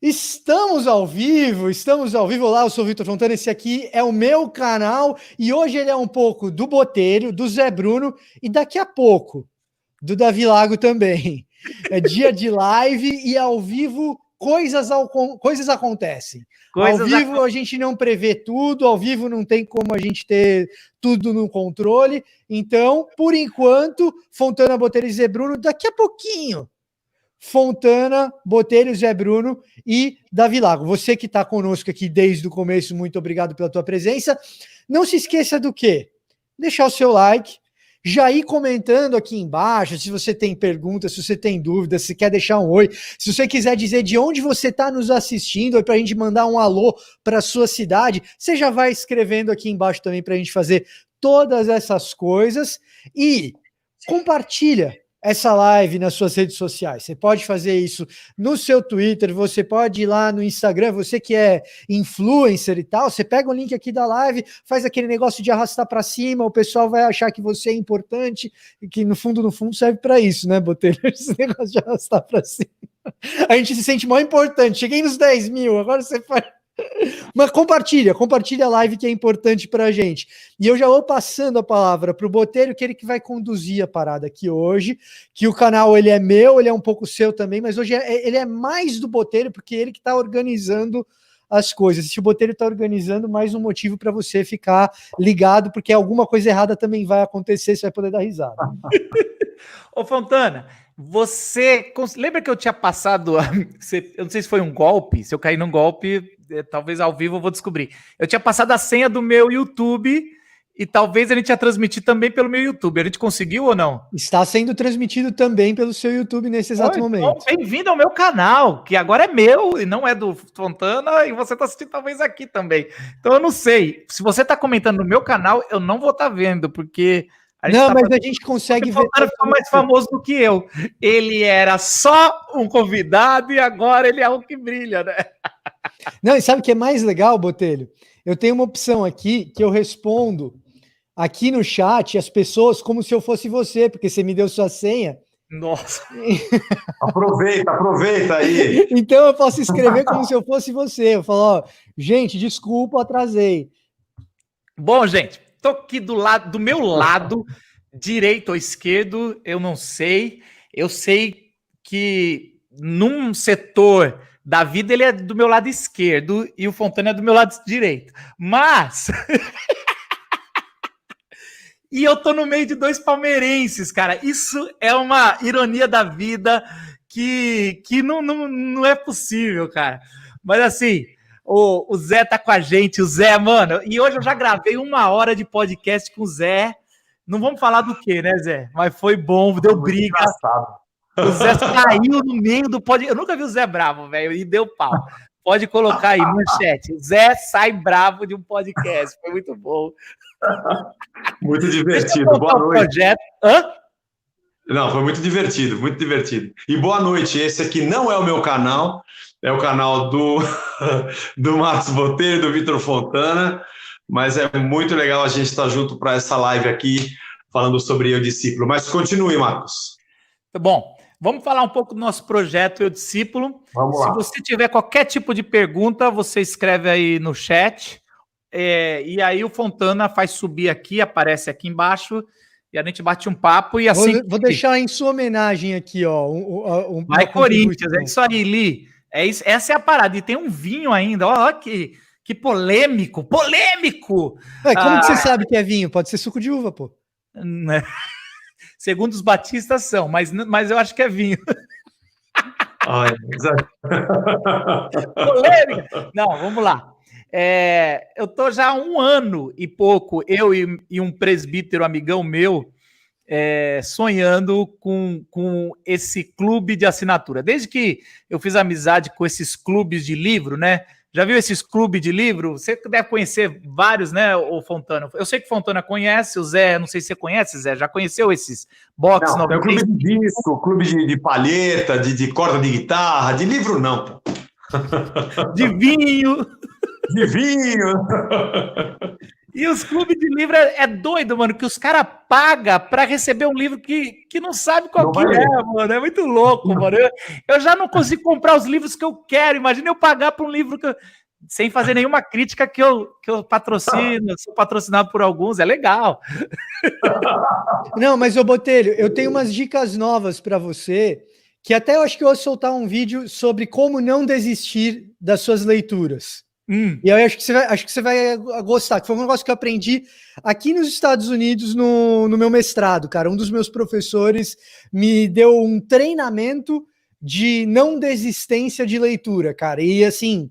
Estamos ao vivo. Olá, eu sou o Vitor Fontana, esse aqui é o meu canal e hoje ele é um pouco do Botelho, do Zé Bruno e daqui a pouco do Davi Lago também. É dia de live e ao vivo coisas acontecem. Ao vivo a gente não prevê tudo, ao vivo não tem como a gente ter tudo no controle. Então, por enquanto, Fontana, Botelho e Zé Bruno, daqui a pouquinho. Fontana, Botelho, Zé Bruno e Davi Lago. Você que está conosco aqui desde o começo, muito obrigado pela tua presença. Não se esqueça do quê? Deixar o seu like, já ir comentando aqui embaixo, se você tem perguntas, se você tem dúvidas, se quer deixar um oi, se você quiser dizer de onde você está nos assistindo, para a gente mandar um alô para a sua cidade, você já vai escrevendo aqui embaixo também para a gente fazer todas essas coisas e compartilha essa live nas suas redes sociais. Você pode fazer isso no seu Twitter, você pode ir lá no Instagram, você que é influencer e tal, você pega o link aqui da live, faz aquele negócio de arrastar para cima, o pessoal vai achar que você é importante e que no fundo serve para isso, né, Botelho? Esse negócio de arrastar para cima. A gente se sente mais importante. Cheguei nos 10 mil, agora você faz... Mas compartilha a live que é importante pra gente. E eu já vou passando a palavra pro Botelho, que ele que vai conduzir a parada aqui hoje, que o canal ele é meu, ele é um pouco seu também, mas hoje ele é mais do Botelho, porque ele que tá organizando as coisas. Se o Botelho tá organizando, mais um motivo para você ficar ligado, porque alguma coisa errada também vai acontecer, você vai poder dar risada. Ô Fontana, você lembra que eu tinha passado, eu não sei se foi um golpe, se eu cair num golpe, talvez ao vivo eu vou descobrir. Eu tinha passado a senha do meu YouTube e talvez a gente ia transmitir também pelo meu YouTube. A gente conseguiu ou não? Está sendo transmitido também pelo seu YouTube nesse exato momento. Então, bem-vindo ao meu canal, que agora é meu e não é do Fontana, e você está assistindo talvez aqui também. Então eu não sei. Se você está comentando no meu canal, eu não vou estar vendo, porque... Não, mas a gente consegue ver. O Fontana ficou mais famoso do que eu. Ele era só um convidado e agora ele é o que brilha, né? Não, e sabe o que é mais legal, Botelho? Eu tenho uma opção aqui que eu respondo aqui no chat as pessoas como se eu fosse você, porque você me deu sua senha. Nossa. Aproveita aí. Então eu posso escrever como se eu fosse você. Eu falo, ó, gente, desculpa, atrasei. Bom, gente, tô aqui do meu lado, direito ou esquerdo, eu não sei. Eu sei que num setor da vida ele é do meu lado esquerdo e o Fontana é do meu lado direito. Mas... E eu tô no meio de dois palmeirenses, cara. Isso é uma ironia da vida que não é possível, cara. Mas assim, o Zé tá com a gente, o Zé, mano. E hoje eu já gravei 1 hora de podcast com o Zé. Não vamos falar do que, né, Zé? Mas foi bom, deu briga. Engraçado. O Zé saiu no meio do podcast. Eu nunca vi o Zé bravo, velho, e deu pau. Pode colocar aí, manchete. O Zé sai bravo de um podcast. Foi muito bom. Muito divertido. Boa noite. Projeto. Hã? Não, foi muito divertido, muito divertido. E boa noite. Esse aqui não é o meu canal, é o canal do Marcos Botelho, do Vitor Fontana, mas é muito legal a gente estar junto para essa live aqui, falando sobre Eu Discípulo. Mas continue, Marcos. Bom, vamos falar um pouco do nosso projeto Eu Discípulo. Vamos lá. Se você tiver qualquer tipo de pergunta, você escreve aí no chat. E aí o Fontana faz subir aqui, aparece aqui embaixo, e a gente bate um papo e assim... Vou deixar em sua homenagem aqui, ó. Vai Corinthians, é isso aí, Li. Essa é a parada. E tem um vinho ainda, ó, que polêmico, polêmico! Como que você sabe que é vinho? Pode ser suco de uva, pô. Né? Segundo os batistas são, mas eu acho que é vinho. Ai, polêmica! Não, vamos lá. Eu tô já há 1 ano e pouco, eu e um presbítero amigão meu, sonhando com esse clube de assinatura. Desde que eu fiz amizade com esses clubes de livro, né? Já viu esses clubes de livro? Você deve conhecer vários, né, o Fontana? Eu sei que o Fontana conhece, o Zé, não sei se você conhece, Zé, já conheceu esses box? Não, tem o clube de disco, clube de palheta, de corda de guitarra, de livro não, pô. De vinho. De vinho. E os clubes de livro é doido, mano, que os caras pagam pra receber um livro que não sabe qual que é, mano. É muito louco, mano. Eu já não consigo comprar os livros que eu quero. Imagina eu pagar por um livro sem fazer nenhuma crítica que eu patrocino, sou patrocinado por alguns, é legal. Não, mas, ô Botelho, eu tenho umas dicas novas para você, que até eu acho que eu vou soltar um vídeo sobre como não desistir das suas leituras. E eu acho que você vai gostar, que foi um negócio que eu aprendi aqui nos Estados Unidos no meu mestrado, cara. Um dos meus professores me deu um treinamento de não desistência de leitura, cara. E assim,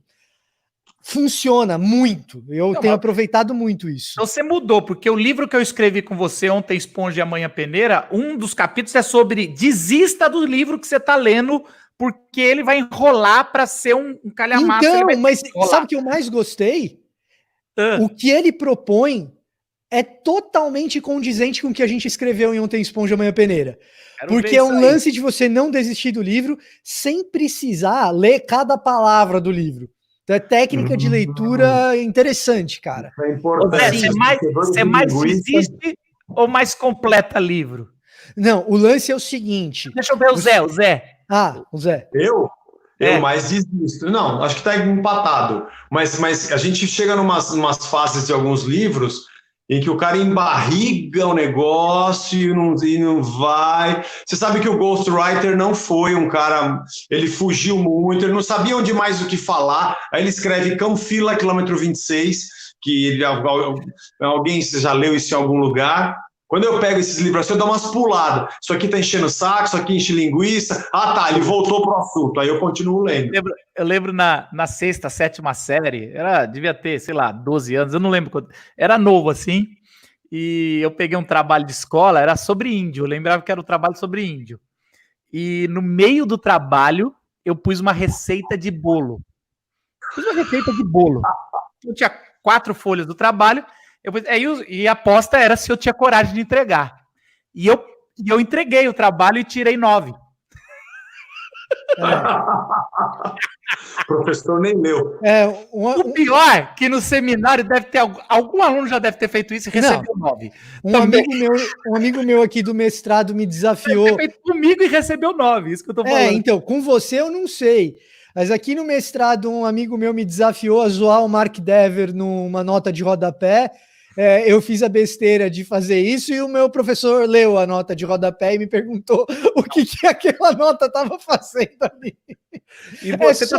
funciona muito. Eu tenho aproveitado muito isso. Você mudou, porque o livro que eu escrevi com você ontem, Esponja e Amanhã Peneira, um dos capítulos é sobre desista do livro que você está lendo, porque ele vai enrolar para ser um calhamaço. Então, mas sabe o que eu mais gostei? O que ele propõe é totalmente condizente com o que a gente escreveu em Ontem Esponja Amanhã Peneira. Porque é um lance de você não desistir do livro sem precisar ler cada palavra do livro. Então é técnica de leitura interessante, cara. É importante. Você mais desiste ou mais completa livro? Não, o lance é o seguinte... Deixa eu ver o Zé. O Zé. Eu mais desisto. Não, acho que está empatado. Mas a gente chega numas fases de alguns livros em que o cara embarriga o negócio e não vai. Você sabe que o Ghostwriter não foi um cara... Ele fugiu muito, ele não sabia onde mais o que falar. Aí ele escreve Canfila, quilômetro 26, que alguém já leu isso em algum lugar. Quando eu pego esses livros assim, eu dou umas puladas. Isso aqui tá enchendo o saco, isso aqui enche linguiça. Ele voltou pro assunto. Aí eu continuo lendo. Eu lembro na sexta, sétima série, devia ter, sei lá, 12 anos, eu não lembro quando. Era novo, assim, e eu peguei um trabalho de escola, era sobre índio, eu lembrava que era um trabalho sobre índio. E no meio do trabalho, eu pus uma receita de bolo. Eu tinha 4 folhas do trabalho, e a aposta era se eu tinha coragem de entregar. E eu entreguei o trabalho e tirei 9. O professor nem leu. O pior é que no seminário deve ter algum aluno já deve ter feito isso e recebeu 9. Um amigo meu aqui do mestrado me desafiou. Ele feito comigo e recebeu 9, isso que eu tô falando. Então, com você eu não sei. Mas aqui no mestrado, um amigo meu me desafiou a zoar o Mark Dever numa nota de rodapé. Eu fiz a besteira de fazer isso e o meu professor leu a nota de rodapé e me perguntou o que aquela nota estava fazendo ali. E você tá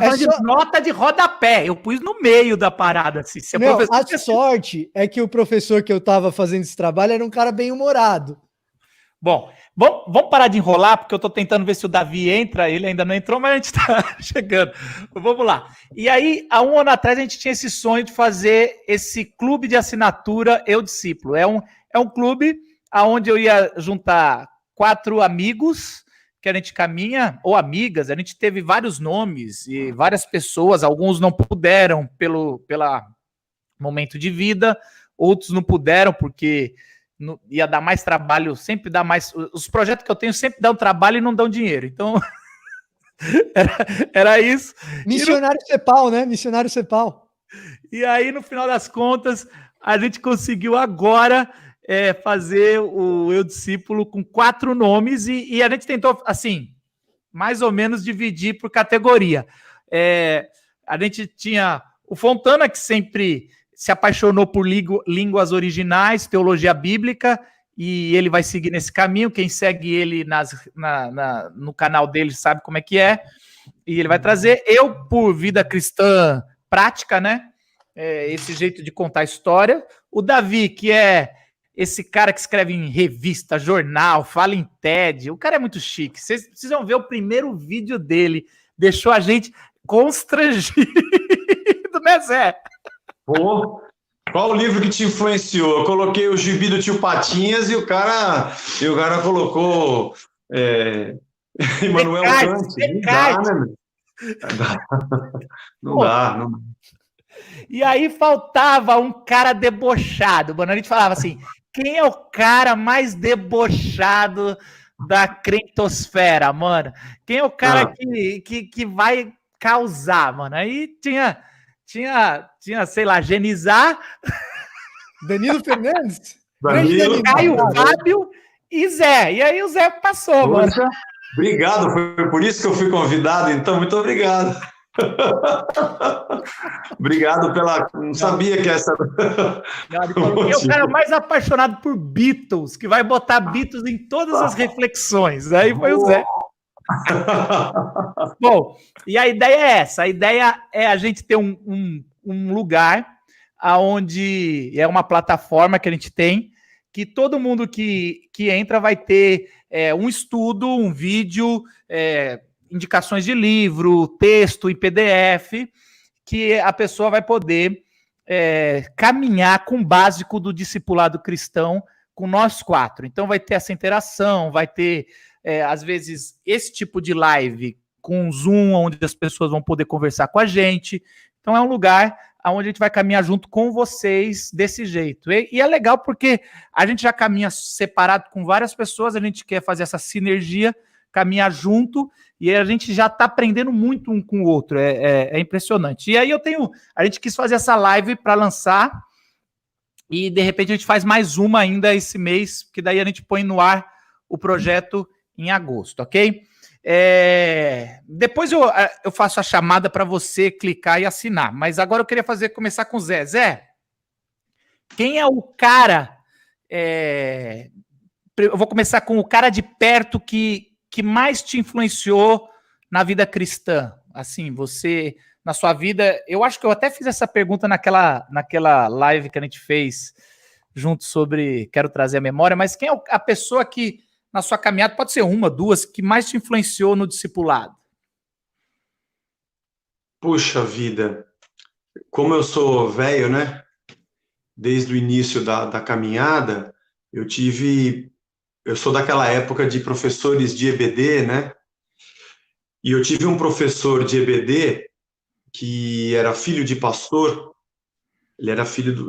falando de nota de rodapé. Eu pus no meio da parada. Assim. A sorte é que o professor que eu estava fazendo esse trabalho era um cara bem humorado. Bom, vamos parar de enrolar, porque eu tô tentando ver se o Davi entra, ele ainda não entrou, mas a gente tá chegando. Vamos lá. E aí, há um ano atrás, a gente tinha esse sonho de fazer esse clube de assinatura Eu Discípulo. É um clube onde eu ia juntar 4 amigos que a gente caminha, ou amigas, a gente teve vários nomes e várias pessoas, alguns não puderam pelo momento de vida, outros não puderam porque... ia dar mais trabalho, sempre dá mais. Os projetos que eu tenho sempre dão trabalho e não dão dinheiro. Então, era isso. Missionário Cepal, né? Missionário Cepal. E aí, no final das contas, a gente conseguiu agora fazer o Eu Discípulo com 4 nomes e a gente tentou, assim, mais ou menos dividir por categoria. A gente tinha o Fontana, que sempre se apaixonou por línguas originais, teologia bíblica, e ele vai seguir nesse caminho. Quem segue ele no canal dele sabe como é que é, e ele vai trazer. Eu, por vida cristã prática, né? Esse jeito de contar história. O Davi, que é esse cara que escreve em revista, jornal, fala em TED. O cara é muito chique. Vocês precisam ver o primeiro vídeo dele. Deixou a gente constrangido, né, Zé? Pô, qual o livro que te influenciou? Eu coloquei o Gibi do Tio Patinhas e o cara colocou Immanuel Kant. Não dá. E aí faltava um cara debochado, mano. A gente falava assim, quem é o cara mais debochado da crentosfera, mano? Quem é o cara que vai causar, mano? Aí tinha tinha, sei lá, Genizar, Danilo Fernandes? Danilo, Caio, Fábio e Zé. E aí o Zé passou, mano. Poxa, obrigado, foi por isso que eu fui convidado, então muito obrigado. Obrigado pela. Não sabia que essa. Não, ele falou que é o cara mais apaixonado por Beatles, que vai botar Beatles em todas as reflexões. Aí foi o Zé. Bom, e a ideia é essa. A ideia é a gente ter um lugar onde é uma plataforma que a gente tem, que todo mundo que entra vai ter um estudo, um vídeo, indicações de livro, texto em PDF, que a pessoa vai poder caminhar com o básico do discipulado cristão com nós quatro. Então vai ter essa interação, vai ter, às vezes, esse tipo de live com Zoom, onde as pessoas vão poder conversar com a gente. Então é um lugar onde a gente vai caminhar junto com vocês desse jeito. E é legal porque a gente já caminha separado com várias pessoas, a gente quer fazer essa sinergia, caminhar junto, e a gente já está aprendendo muito um com o outro. É impressionante. E aí a gente quis fazer essa live para lançar, e de repente a gente faz mais uma ainda esse mês, que daí a gente põe no ar o projeto em agosto, ok? Depois eu faço a chamada para você clicar e assinar, mas agora eu queria começar com o Zé. Zé, quem é o cara? Eu vou começar com o cara de perto que mais te influenciou na vida cristã. Assim, você, na sua vida, eu acho que eu até fiz essa pergunta naquela live que a gente fez junto sobre Quero Trazer a Memória, mas quem é a pessoa que na sua caminhada, pode ser uma, duas, que mais te influenciou no discipulado? Puxa vida, como eu sou velho, né? Desde o início da caminhada, eu sou daquela época de professores de EBD, né? E eu tive um professor de EBD que era filho de pastor. Ele era filho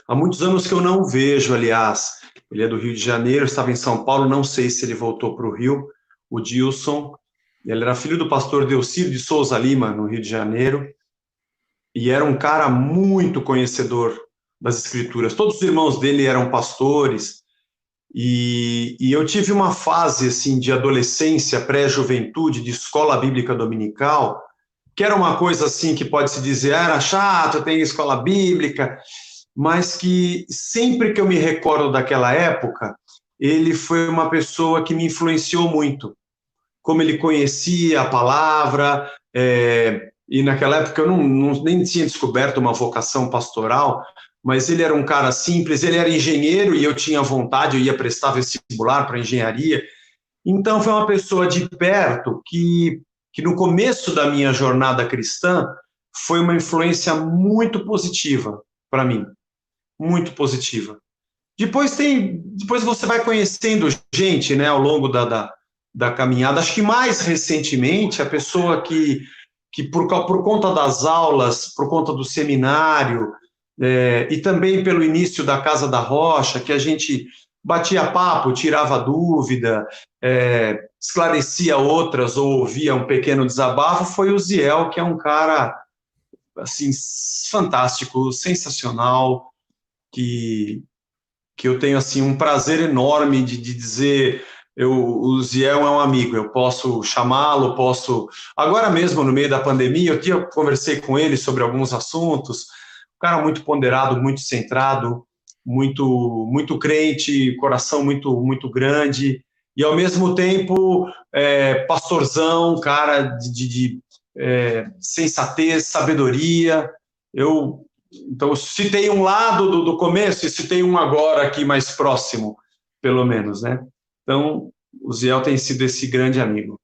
há muitos anos que eu não vejo, aliás. Ele é do Rio de Janeiro, estava em São Paulo, não sei se ele voltou para o Rio, o Dilson. Ele era filho do pastor Delcídio de Souza Lima, no Rio de Janeiro, e era um cara muito conhecedor das Escrituras. Todos os irmãos dele eram pastores, e eu tive uma fase assim, de adolescência, pré-juventude, de escola bíblica dominical, que era uma coisa assim que pode-se dizer, era chato, tem escola bíblica, mas que sempre que eu me recordo daquela época, ele foi uma pessoa que me influenciou muito. Como ele conhecia a palavra, e naquela época eu nem tinha descoberto uma vocação pastoral, mas ele era um cara simples, ele era engenheiro e eu tinha vontade, eu ia prestar vestibular para engenharia. Então foi uma pessoa de perto que no começo da minha jornada cristã foi uma influência muito positiva para mim. Muito positiva. Depois você vai conhecendo gente, né, ao longo da caminhada. Acho que mais recentemente, a pessoa que por conta das aulas, por conta do seminário, e também pelo início da Casa da Rocha, que a gente batia papo, tirava dúvida, esclarecia outras ou ouvia um pequeno desabafo, foi o Ziel, que é um cara assim, fantástico, sensacional, que eu tenho assim um prazer enorme de dizer, o Ziel é um amigo, eu posso chamá-lo, agora mesmo no meio da pandemia, eu conversei com ele sobre alguns assuntos, um cara muito ponderado, muito centrado, muito crente, coração muito grande, e ao mesmo tempo pastorzão, cara de sensatez, sabedoria. Então, eu citei um lado do começo e citei um agora aqui mais próximo, pelo menos, né? Então, o Ziel tem sido esse grande amigo.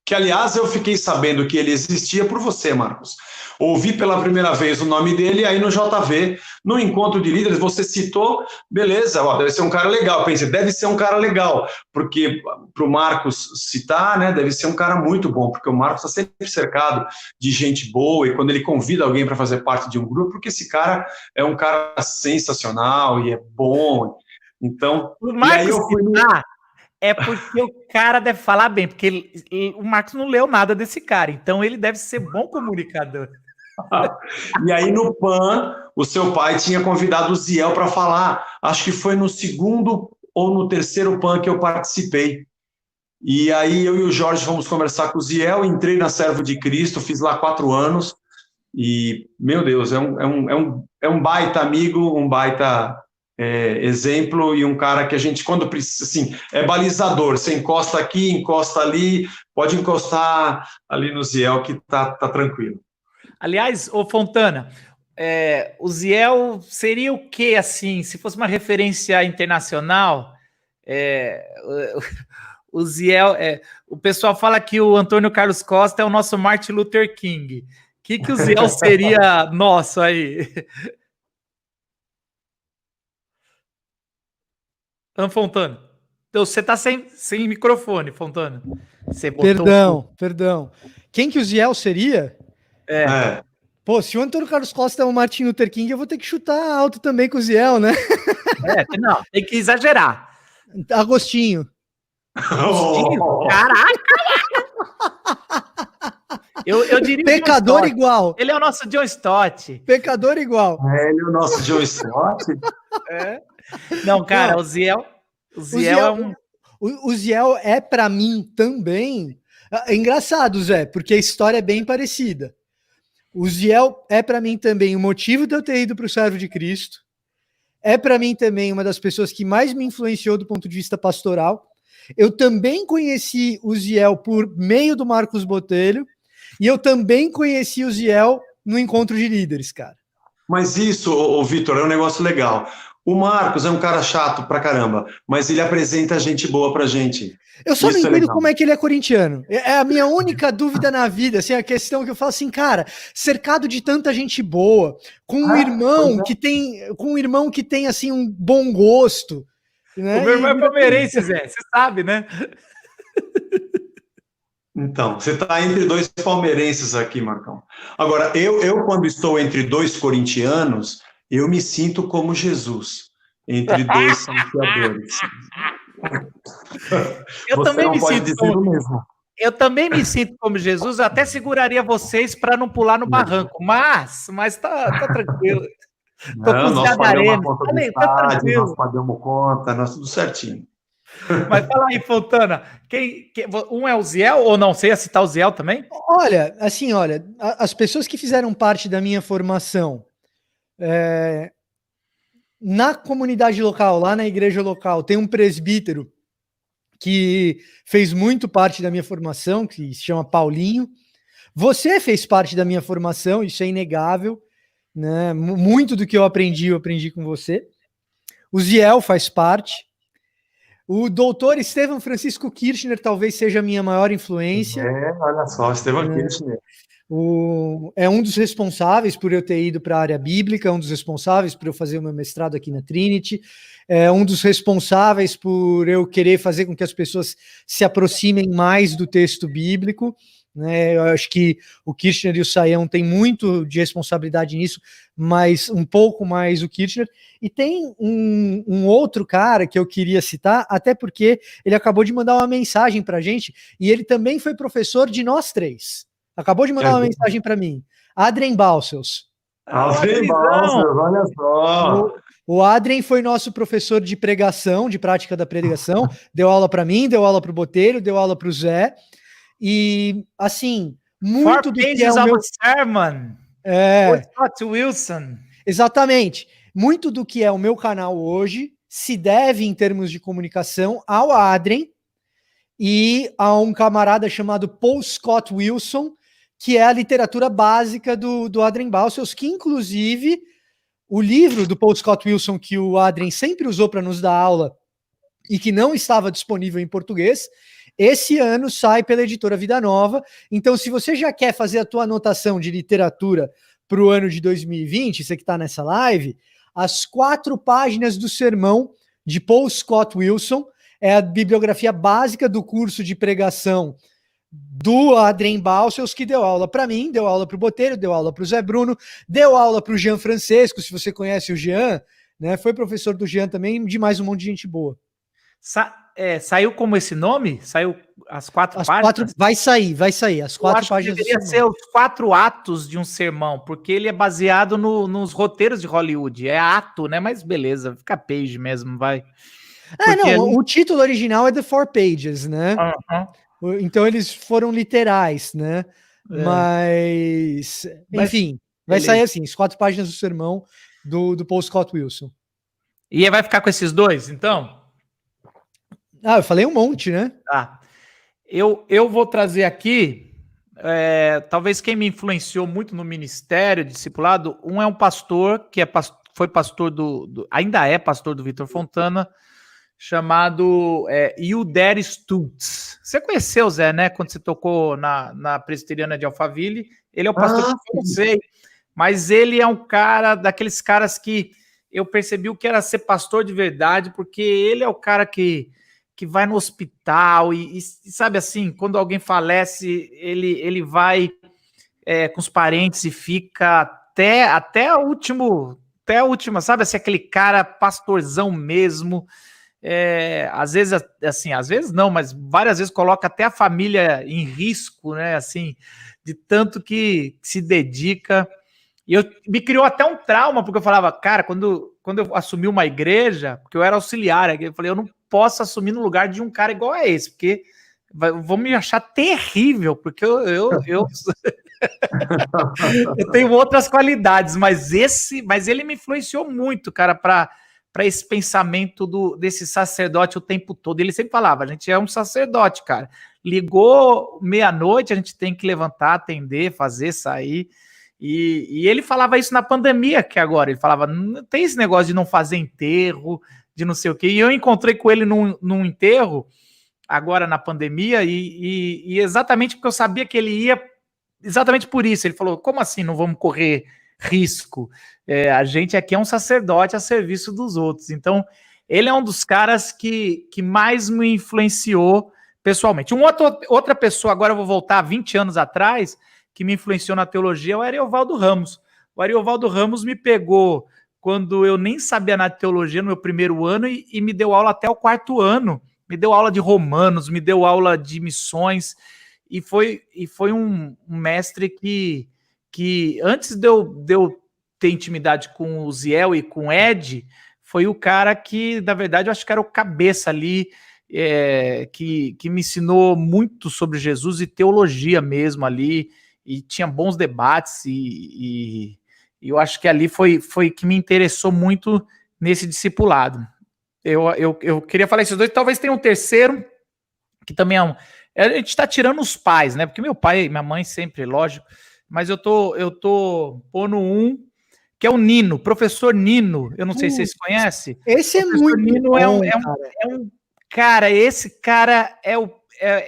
Que, aliás, eu fiquei sabendo que ele existia por você, Marcos. Ouvi pela primeira vez o nome dele, aí no JV, no encontro de líderes, você citou, beleza, deve ser um cara legal. Eu pensei, deve ser um cara legal, porque para o Marcos citar, né, deve ser um cara muito bom, porque o Marcos está sempre cercado de gente boa, e quando ele convida alguém para fazer parte de um grupo, porque esse cara é um cara sensacional e é bom. Então, o Marcos é porque o cara deve falar bem, porque o Marcos não leu nada desse cara, então ele deve ser bom comunicador. E aí no PAN, o seu pai tinha convidado o Ziel para falar. Acho que foi no segundo ou no terceiro PAN que eu participei. E aí eu e o Jorge fomos conversar com o Ziel, entrei na Servo de Cristo, fiz lá 4 anos. E, meu Deus, é um baita amigo, um baita exemplo e um cara que a gente, quando precisa, assim, é balizador. Você encosta aqui, encosta ali, pode encostar ali no Ziel que tá tranquilo. Aliás, ô Fontana, o Ziel seria o quê, assim, se fosse uma referência internacional? O Ziel, o pessoal fala que o Antônio Carlos Costa é o nosso Martin Luther King. O que o Ziel seria nosso aí? Fontana, você tá sem microfone, Fontana. Você botou Perdão. Quem que o Ziel seria? Pô, se o Antônio Carlos Costa é o Martin Luther King, eu vou ter que chutar alto também com o Ziel, né? Não, tem que exagerar. Agostinho. Caraca! Eu diria Pecador igual. Ele é o nosso John Stott. Pecador igual. Ele é o nosso John Stott? Não, cara, não. O Ziel é um... O Ziel é, para mim, também... É engraçado, Zé, porque a história é bem parecida. O Ziel é, para mim, também o motivo de eu ter ido para o Servo de Cristo. É, para mim, também uma das pessoas que mais me influenciou do ponto de vista pastoral. Eu também conheci o Ziel por meio do Marcos Botelho. E eu também conheci o Ziel no encontro de líderes, cara. Mas isso, Vitor, é um negócio legal. O Marcos é um cara chato pra caramba, mas ele apresenta gente boa pra gente. Eu só não entendo como é que ele é corintiano. É a minha única dúvida na vida, assim, a questão que eu falo assim, cara, cercado de tanta gente boa, com um irmão que tem assim um bom gosto, né? O meu irmão é palmeirense, Zé, você sabe, né? Então, você está entre 2 palmeirenses aqui, Marcão. Agora, eu quando estou entre 2 corintianos, eu me sinto como Jesus, entre 2 salteadores. Eu também me sinto como mesmo. Eu também me sinto como Jesus, eu até seguraria vocês para não pular no barranco, mas tá tranquilo. Não, nós pagamos conta do estádio, nós pagamos conta, nós tudo certinho. Mas fala aí, Fontana, um é o Ziel ou não? Você ia citar o Ziel também? Olha, as pessoas que fizeram parte da minha formação na comunidade local, lá na igreja local, tem um presbítero que fez muito parte da minha formação, que se chama Paulinho. Você fez parte da minha formação, isso é inegável, né? Muito do que eu aprendi com você. O Ziel faz parte. O doutor Estevão Francisco Kirchner talvez seja a minha maior influência. Olha só, Estevão Kirchner. É um dos responsáveis por eu ter ido para a área bíblica, é um dos responsáveis por eu fazer o meu mestrado aqui na Trinity, é um dos responsáveis por eu querer fazer com que as pessoas se aproximem mais do texto bíblico. Né? Eu acho que o Kirchner e o Saião têm muito de responsabilidade nisso, mas um pouco mais o Kirchner. E tem um outro cara que eu queria citar, até porque ele acabou de mandar uma mensagem para a gente, e ele também foi professor de nós 3. Acabou de mandar uma mensagem para mim. Adrien Balsels. Adrien Balsels, olha só. O Adrien foi nosso professor de pregação, de prática da pregação, deu aula para mim, deu aula para o Botelho, deu aula para o Zé. E, assim, muito do que é o meu... sermon. Scott Wilson. Exatamente. Muito do que é o meu canal hoje se deve, em termos de comunicação, ao Adrien e a um camarada chamado Paul Scott Wilson, que é a literatura básica do Adrien Balsels, que, inclusive, o livro do Paul Scott Wilson que o Adrien sempre usou para nos dar aula e que não estava disponível em português, esse ano sai pela editora Vida Nova. Então, se você já quer fazer a tua anotação de literatura para o ano de 2020, você que está nessa live, as 4 páginas do sermão de Paul Scott Wilson é a bibliografia básica do curso de pregação do Adrien Balsels, que deu aula para mim, deu aula para o Botelho, deu aula para o Zé Bruno, deu aula para o Jean Francesco, se você conhece o Jean, né? Foi professor do Jean também, de mais um monte de gente boa. saiu como esse nome? Saiu as 4 páginas? Vai sair. As 4 páginas deveria ser os 4 atos de um sermão, porque ele é baseado nos roteiros de Hollywood. É ato, né? Mas beleza, fica page mesmo, vai. O título original é The 4 Pages, né? Então eles foram literais, né? Mas, enfim, vai sair assim, as 4 páginas do sermão do Paul Scott Wilson. E vai ficar com esses 2, então? Eu falei um monte, né? Eu vou trazer aqui, talvez quem me influenciou muito no ministério de discipulado, é um pastor que foi pastor ainda é pastor do Vitor Fontana, chamado Hilder Stutz. Você conheceu, Zé, né? Quando você tocou na Presbiteriana de Alphaville. Ele é o pastor que eu não sei, mas ele é um cara, daqueles caras que eu percebi o que era ser pastor de verdade, porque ele é o cara que vai no hospital e sabe assim, quando alguém falece, ele vai com os parentes e fica até a última, sabe assim, aquele cara pastorzão mesmo. Às vezes, assim, às vezes não, mas várias vezes coloca até a família em risco, né? Assim, de tanto que se dedica. E me criou até um trauma, porque eu falava, cara, quando eu assumi uma igreja, porque eu era auxiliar, eu falei, eu não posso assumir no lugar de um cara igual a esse, porque vão me achar terrível, porque eu tenho outras qualidades, mas ele me influenciou muito, cara, para esse pensamento desse sacerdote o tempo todo. Ele sempre falava, a gente é um sacerdote, cara. Ligou meia-noite, a gente tem que levantar, atender, fazer, sair. E ele falava isso na pandemia, que agora, ele falava, não tem esse negócio de não fazer enterro, de não sei o quê. E eu encontrei com ele num enterro, agora na pandemia, e exatamente porque eu sabia que ele ia, exatamente por isso. Ele falou, como assim não vamos correr risco? A gente aqui é um sacerdote a serviço dos outros. Então, ele é um dos caras que mais me influenciou pessoalmente. Outra pessoa, agora eu vou voltar 20 anos atrás, que me influenciou na teologia, é o Ariovaldo Ramos. O Ariovaldo Ramos me pegou quando eu nem sabia nada de teologia no meu primeiro ano e me deu aula até o 4º ano. Me deu aula de Romanos, me deu aula de missões, e foi um mestre que antes de eu ter intimidade com o Ziel e com o Ed, foi o cara que, na verdade, eu acho que era o cabeça ali, que me ensinou muito sobre Jesus e teologia mesmo ali, e tinha bons debates, e eu acho que ali foi que me interessou muito nesse discipulado. Eu queria falar esses 2, talvez tenha um terceiro, que também a gente está tirando os pais, né? Porque meu pai e minha mãe sempre, lógico, mas eu tô pondo um, que é o Nino, professor Nino. Eu não sei se vocês conhecem. Esse é muito Nino bom, cara, esse cara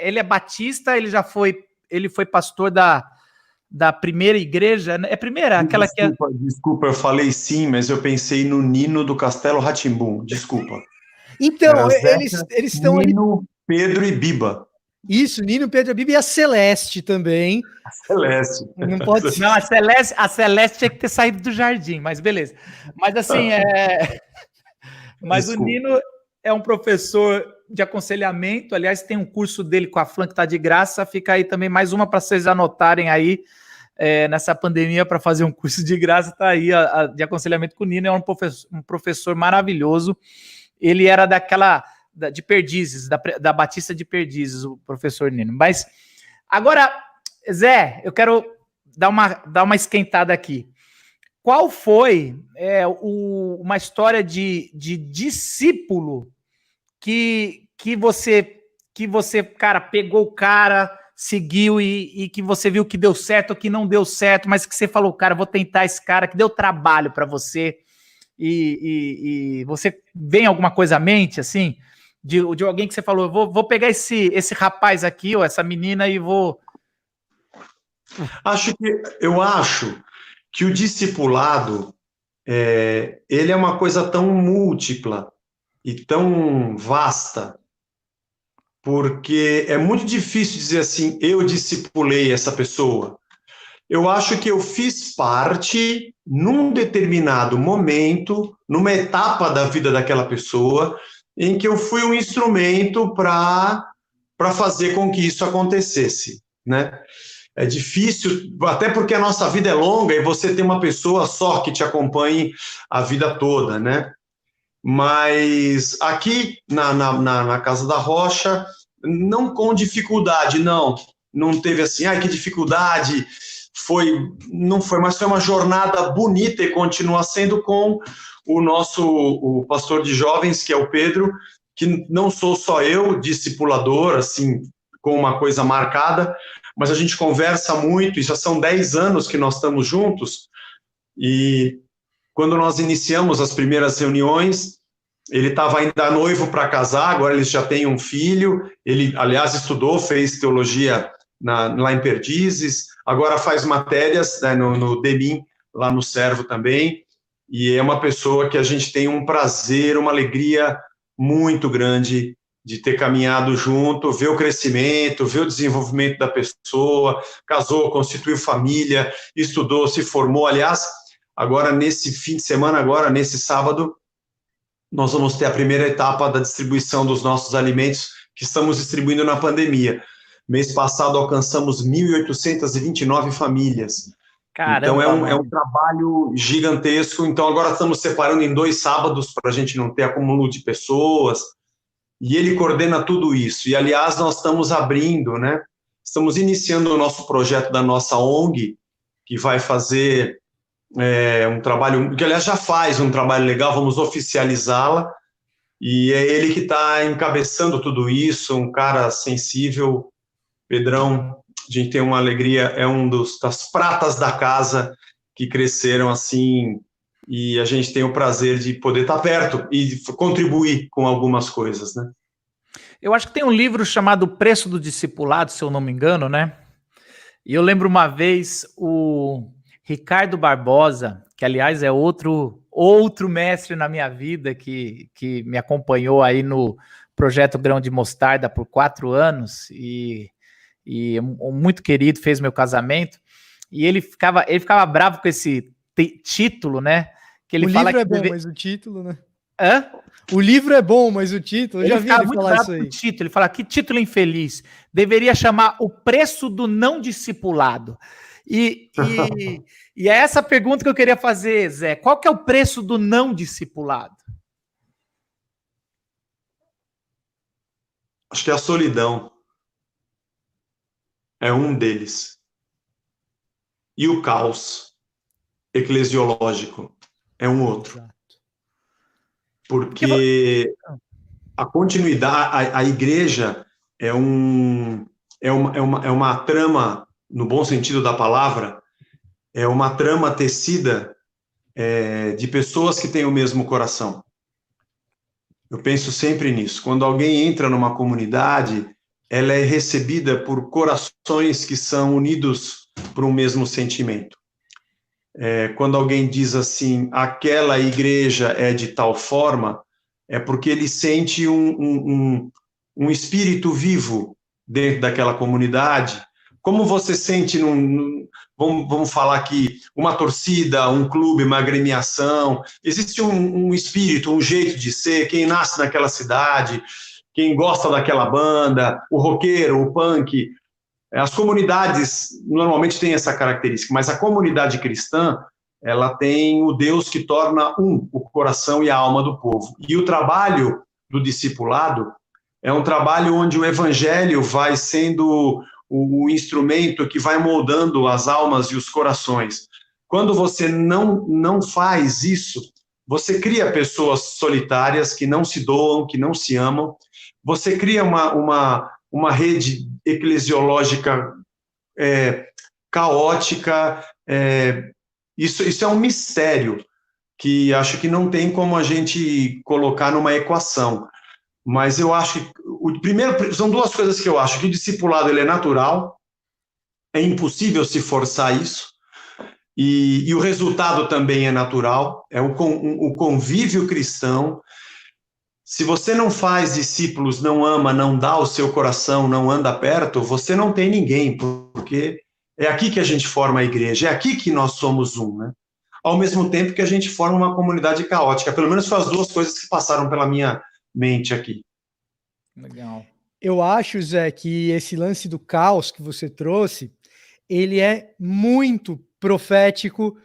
ele é batista, ele foi pastor da primeira igreja, né? Primeira, aquela Desculpa, eu falei sim, mas eu pensei no Nino do Castelo Rá-Tim-Bum, desculpa. Então, eles estão ali. Nino, Pedro e Biba. Isso, Nino, Pedro e Biba, e a Celeste também. A Celeste. Não pode ser. Não, a Celeste tinha que ter saído do jardim, mas beleza. Mas assim, mas desculpa. O Nino é um professor de aconselhamento, aliás, tem um curso dele com a Flan que está de graça, fica aí também mais uma para vocês anotarem aí, nessa pandemia, para fazer um curso de graça, tá aí de aconselhamento com o Nino, é um professor maravilhoso. Ele era de Perdizes, da Batista de Perdizes, o professor Nino. Mas agora, Zé, eu quero dar uma esquentada aqui. Qual foi uma história de discípulo que você, cara, pegou o cara, seguiu e que você viu que deu certo ou que não deu certo, mas que você falou, cara, vou tentar esse cara, que deu trabalho para você, e você vem alguma coisa à mente, assim, de alguém que você falou, vou pegar esse rapaz aqui, ou essa menina, e vou... Eu acho que o discipulado, ele é uma coisa tão múltipla e tão vasta, porque é muito difícil dizer assim, eu discipulei essa pessoa. Eu acho que eu fiz parte, num determinado momento, numa etapa da vida daquela pessoa, em que eu fui um instrumento para fazer com que isso acontecesse, né? É difícil, até porque a nossa vida é longa e você tem uma pessoa só que te acompanhe a vida toda, né? Mas aqui na Casa da Rocha, não com dificuldade, não teve assim, que dificuldade, não foi, mas foi uma jornada bonita e continua sendo com o pastor de jovens, que é o Pedro, que não sou só eu, discipulador, assim, com uma coisa marcada, mas a gente conversa muito, e já são 10 anos que nós estamos juntos, e quando nós iniciamos as primeiras reuniões, ele estava ainda noivo para casar, agora ele já tem um filho, ele, aliás, estudou, fez teologia lá em Perdizes, agora faz matérias, né, no DEMIN, lá no Servo também, e é uma pessoa que a gente tem um prazer, uma alegria muito grande de ter caminhado junto, ver o crescimento, ver o desenvolvimento da pessoa, casou, constituiu família, estudou, se formou. Aliás, agora nesse fim de semana, agora nesse sábado, nós vamos ter a primeira etapa da distribuição dos nossos alimentos que estamos distribuindo na pandemia. Mês passado alcançamos 1.829 famílias. Caramba, então é um trabalho gigantesco. Então agora estamos separando em 2 sábados para a gente não ter acúmulo de pessoas. E ele coordena tudo isso. E, aliás, nós estamos abrindo, né? Estamos iniciando o nosso projeto da nossa ONG, que vai fazer um trabalho, que, aliás, já faz um trabalho legal, vamos oficializá-la. E é ele que está encabeçando tudo isso, um cara sensível. Pedrão, a gente tem uma alegria, é das pratas da casa que cresceram assim, e a gente tem o prazer de poder estar perto e contribuir com algumas coisas, né? Eu acho que tem um livro chamado O Preço do Discipulado, se eu não me engano, né? E eu lembro uma vez o Ricardo Barbosa, que aliás é outro mestre na minha vida, que me acompanhou aí no projeto Grão de Mostarda por 4 anos, e muito querido, fez meu casamento, e ele ficava bravo com esse título, né? Que ele fala livro que é bom, mas o título, né? Hã? O livro é bom, mas o título... Eu já vi ele falar isso aí. Título, ele fala, que título infeliz. Deveria chamar O Preço do Não Discipulado. E é essa pergunta que eu queria fazer, Zé. Qual que é o preço do não discipulado? Acho que a solidão é um deles. E o caos eclesiológico é um outro. Porque a continuidade, a igreja é uma trama, no bom sentido da palavra, é uma trama tecida de pessoas que têm o mesmo coração. Eu penso sempre nisso. Quando alguém entra numa comunidade, ela é recebida por corações que são unidos por um mesmo sentimento. Quando alguém diz assim, aquela igreja é de tal forma, é porque ele sente um espírito vivo dentro daquela comunidade. Como você sente vamos falar aqui, uma torcida, um clube, uma agremiação, existe um espírito, um jeito de ser, quem nasce naquela cidade, quem gosta daquela banda, o roqueiro, o punk. As comunidades normalmente têm essa característica, mas a comunidade cristã, ela tem o Deus que torna o coração e a alma do povo. E o trabalho do discipulado é um trabalho onde o evangelho vai sendo o instrumento que vai moldando as almas e os corações. Quando você não faz isso, você cria pessoas solitárias que não se doam, que não se amam, você cria uma rede eclesiológica caótica. Isso é um mistério que acho que não tem como a gente colocar numa equação. Mas eu acho que, primeiro, são 2 coisas que eu acho. Que o discipulado ele é natural, é impossível se forçar isso, e o resultado também é natural, é o convívio cristão. Se você não faz discípulos, não ama, não dá o seu coração, não anda perto, você não tem ninguém, porque é aqui que a gente forma a igreja, é aqui que nós somos um, né? Ao mesmo tempo que a gente forma uma comunidade caótica. Pelo menos foi as 2 coisas que passaram pela minha mente aqui. Legal. Eu acho, Zé, que esse lance do caos que você trouxe, ele é muito profético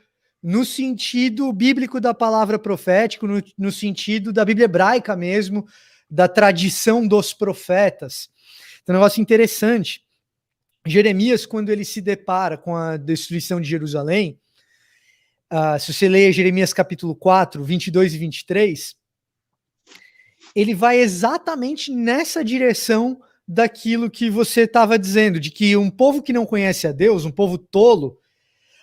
no sentido bíblico da palavra profético, no sentido da Bíblia hebraica mesmo, da tradição dos profetas. Então, é um negócio interessante. Jeremias, quando ele se depara com a destruição de Jerusalém, se você ler Jeremias capítulo 4, 22 e 23, ele vai exatamente nessa direção daquilo que você estava dizendo, de que um povo que não conhece a Deus, um povo tolo,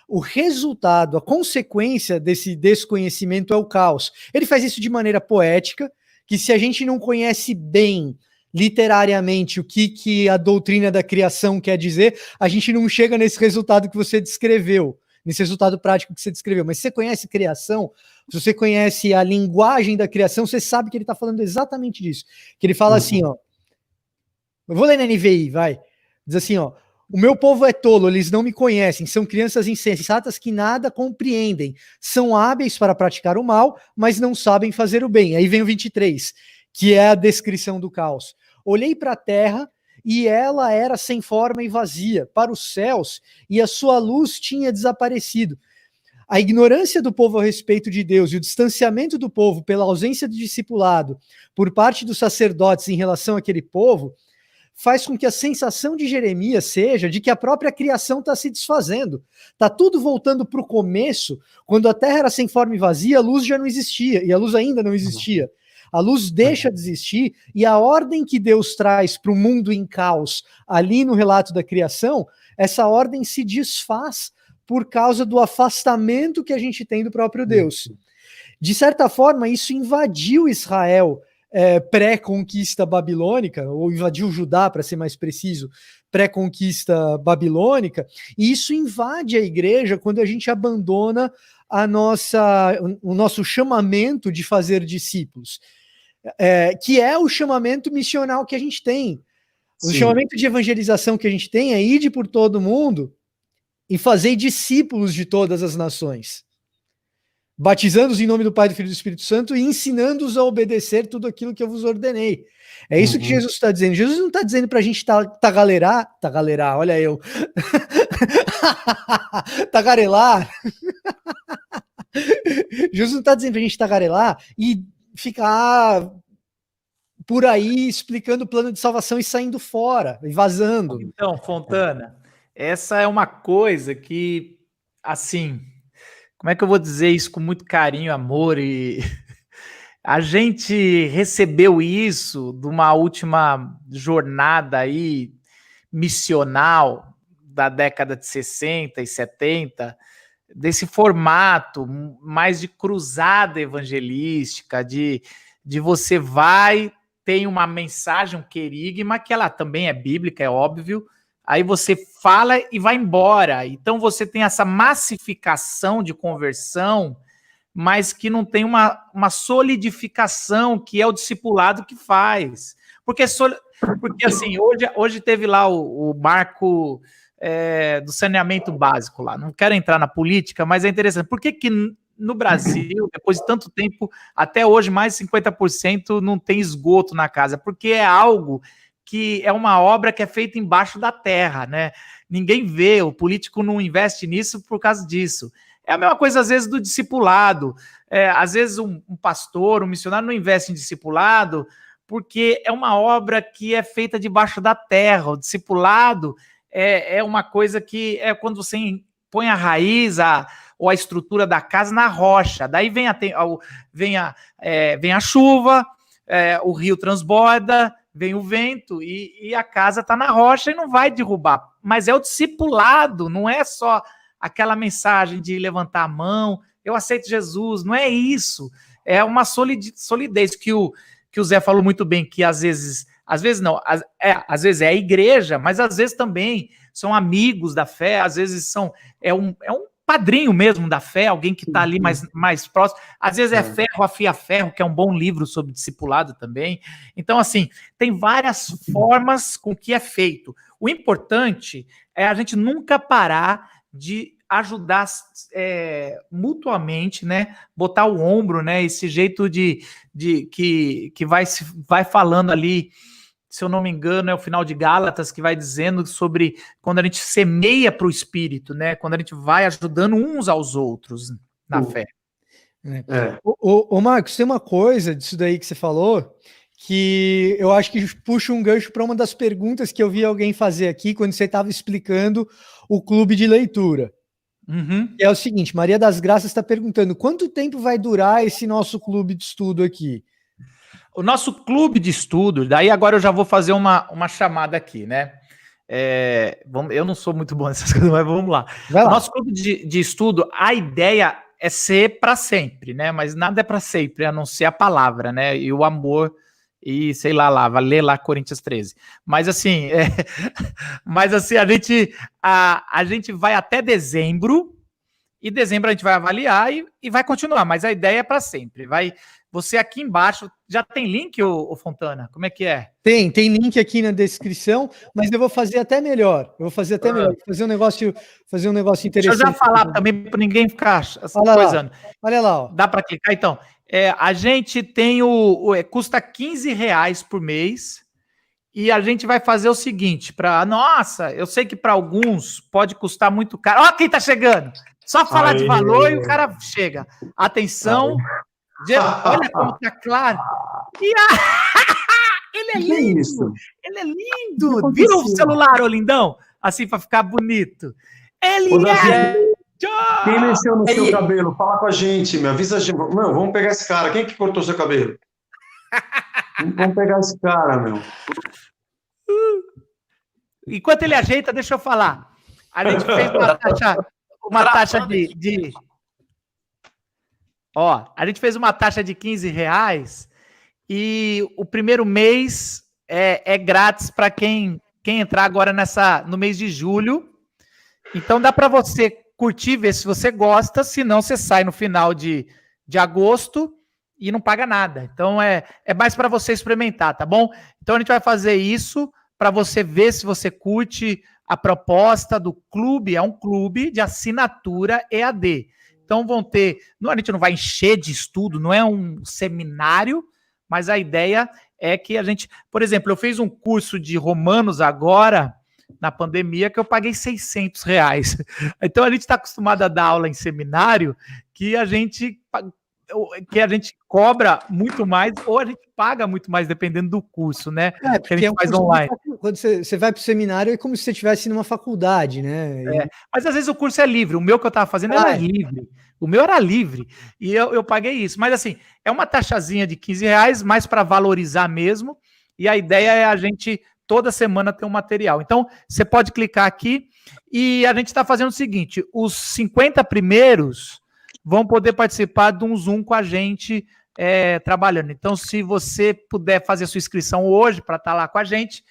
o resultado, a consequência desse desconhecimento é o caos. Ele faz isso de maneira poética, que se a gente não conhece bem, literariamente, o que a doutrina da criação quer dizer, a gente não chega nesse resultado que você descreveu, nesse resultado prático que você descreveu. Mas se você conhece criação, se você conhece a linguagem da criação, você sabe que ele está falando exatamente disso. Que ele fala assim, ó, eu vou ler na NVI, vai. Diz assim, ó, o meu povo é tolo, eles não me conhecem, são crianças insensatas que nada compreendem, são hábeis para praticar o mal, mas não sabem fazer o bem. Aí vem o 23, que é a descrição do caos. Olhei para a terra e ela era sem forma e vazia, para os céus, e a sua luz tinha desaparecido. A ignorância do povo a respeito de Deus e o distanciamento do povo pela ausência de discipulado por parte dos sacerdotes em relação àquele povo faz com que a sensação de Jeremias seja de que a própria criação está se desfazendo. Está tudo voltando para o começo, quando a terra era sem forma e vazia, a luz já não existia, e a luz ainda não existia. A luz deixa de existir, e a ordem que Deus traz para o mundo em caos, ali no relato da criação, essa ordem se desfaz por causa do afastamento que a gente tem do próprio Deus. De certa forma, isso invadiu Israel pré-conquista babilônica, ou invadiu Judá, para ser mais preciso, pré-conquista babilônica, e isso invade a igreja quando a gente abandona o nosso chamamento de fazer discípulos, que é o chamamento missional que a gente tem. O chamamento de evangelização que a gente tem é ir por todo mundo e fazer discípulos de todas as nações, batizando-os em nome do Pai, do Filho e do Espírito Santo e ensinando-os a obedecer tudo aquilo que eu vos ordenei. É isso que Jesus está dizendo. Jesus não está dizendo para a gente tagarelar, olha eu, tagarelar. Jesus não está dizendo para a gente tagarelar e ficar por aí explicando o plano de salvação e saindo fora, e vazando. Então, Fontana, essa é uma coisa que, assim, como é que eu vou dizer isso com muito carinho, amor, e a gente recebeu isso de uma última jornada aí missional da década de 60 e 70, desse formato mais de cruzada evangelística, de você vai, tem uma mensagem, um querigma, que ela também é bíblica, é óbvio, aí você fala e vai embora. Então você tem essa massificação de conversão, mas que não tem uma solidificação, que é o discipulado que faz. Porque assim, hoje teve lá o marco do saneamento básico lá. Não quero entrar na política, mas é interessante. Por que no Brasil, depois de tanto tempo, até hoje mais de 50% não tem esgoto na casa? Porque é algo que é uma obra que é feita embaixo da terra, né? Ninguém vê, o político não investe nisso por causa disso. É a mesma coisa, às vezes, do discipulado. Às vezes, um pastor, um missionário não investe em discipulado porque é uma obra que é feita debaixo da terra. O discipulado é uma coisa que é quando você põe a raiz ou a estrutura da casa na rocha. Daí vem a chuva, o rio transborda, vem o vento e a casa está na rocha e não vai derrubar. Mas é o discipulado, não é só aquela mensagem de levantar a mão, eu aceito Jesus, não é isso. É uma solidez que o Zé falou muito bem, que às vezes não, às vezes é a igreja, mas às vezes também são amigos da fé, às vezes é um padrinho mesmo da fé, alguém que está ali mais próximo. Às vezes é ferro afia ferro, que é um bom livro sobre discipulado também. Então, assim, tem várias formas com que é feito. O importante é a gente nunca parar de ajudar mutuamente, né? Botar o ombro, né? Esse jeito que vai falando ali, se eu não me engano, é o final de Gálatas, que vai dizendo sobre quando a gente semeia para o espírito, né? Quando a gente vai ajudando uns aos outros na fé. Ô, Marcos, tem uma coisa disso daí que você falou que eu acho que puxa um gancho para uma das perguntas que eu vi alguém fazer aqui quando você estava explicando o clube de leitura. Uhum. É o seguinte, Maria das Graças está perguntando quanto tempo vai durar esse nosso clube de estudo aqui? O nosso clube de estudo, daí agora eu já vou fazer uma chamada aqui, né? Eu não sou muito bom nessas coisas, mas vamos lá. O nosso clube de estudo, a ideia é ser para sempre, né? Mas nada é para sempre, a não ser a palavra, né? E o amor, e sei lá, vai ler lá Coríntios 13. Mas assim, a gente vai até dezembro, e dezembro a gente vai avaliar e vai continuar, mas a ideia é para sempre. Você aqui embaixo, já tem link, ô Fontana? Como é que é? Tem link aqui na descrição, mas eu vou fazer até melhor. Vou fazer um negócio interessante. Deixa eu já falar também para ninguém ficar coisando. Olha lá, ó. Dá para clicar, então. A gente tem custa R$15 por mês, e a gente vai fazer o seguinte, nossa, eu sei que para alguns pode custar muito caro. Ó quem tá chegando! Só falar de valor e o cara chega. Atenção, olha como tá claro. Ele é lindo! Isso? Ele é lindo! Vira o celular, ô lindão, assim para ficar bonito. Ele Quem mexeu no seu cabelo? Fala com a gente, me avisa a gente. Meu, vamos pegar esse cara. Quem que cortou seu cabelo? Vamos pegar esse cara, meu. Enquanto ele ajeita, deixa eu falar. A gente fez uma taxa de... Ó, a gente fez uma taxa de R$15 e o primeiro mês é grátis para quem entrar agora no mês de julho. Então dá para você curtir, ver se você gosta, senão você sai no final de agosto e não paga nada. Então é mais para você experimentar, tá bom? Então a gente vai fazer isso para você ver se você curte a proposta do clube. É um clube de assinatura EAD. Então a gente não vai encher de estudo, não é um seminário, mas a ideia é que a gente, por exemplo, eu fiz um curso de Romanos agora, na pandemia, que eu paguei R$600. Então a gente está acostumado a dar aula em seminário que a gente cobra muito mais ou a gente paga muito mais, dependendo do curso, né? Que a gente faz online. Quando você vai para o seminário é como se você estivesse numa faculdade, né? Mas às vezes o curso é livre. O meu que eu estava fazendo era livre. O meu era livre. E eu paguei isso. Mas assim, é uma taxazinha de R$15, mais para valorizar mesmo. E a ideia é a gente toda semana ter um material. Então, você pode clicar aqui e a gente está fazendo o seguinte, os 50 primeiros vão poder participar de um Zoom com a gente trabalhando. Então, se você puder fazer a sua inscrição hoje para estar lá com a gente,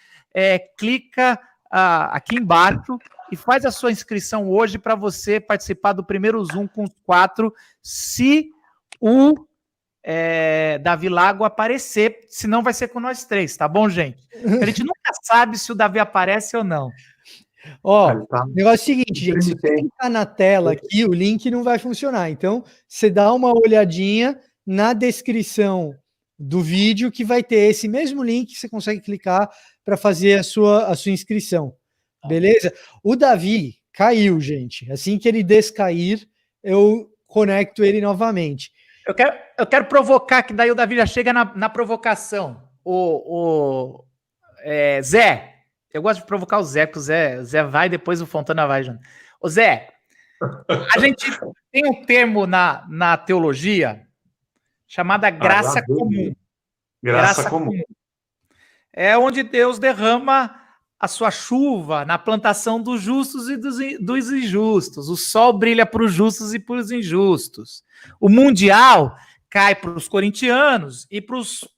clica aqui embaixo e faz a sua inscrição hoje para você participar do primeiro Zoom com os 4, se o Davi Lago aparecer, senão vai ser com nós 3, tá bom, gente? A gente nunca sabe se o Davi aparece ou não. Ó, o negócio é o seguinte, gente, se você clicar na tela aqui, o link não vai funcionar. Então, você dá uma olhadinha na descrição do vídeo que vai ter esse mesmo link que você consegue clicar para fazer a sua inscrição. Beleza? O Davi caiu, gente. Assim que ele descair, eu conecto ele novamente. Eu quero provocar, que daí o Davi já chega na provocação. Zé, eu gosto de provocar o Zé, porque o Zé vai, depois o Fontana vai, João. Ô Zé, a gente tem um termo na teologia chamada graça comum. Graça comum. É onde Deus derrama a sua chuva na plantação dos justos e dos injustos. O sol brilha para os justos e para os injustos. O mundial cai para os corintianos e para os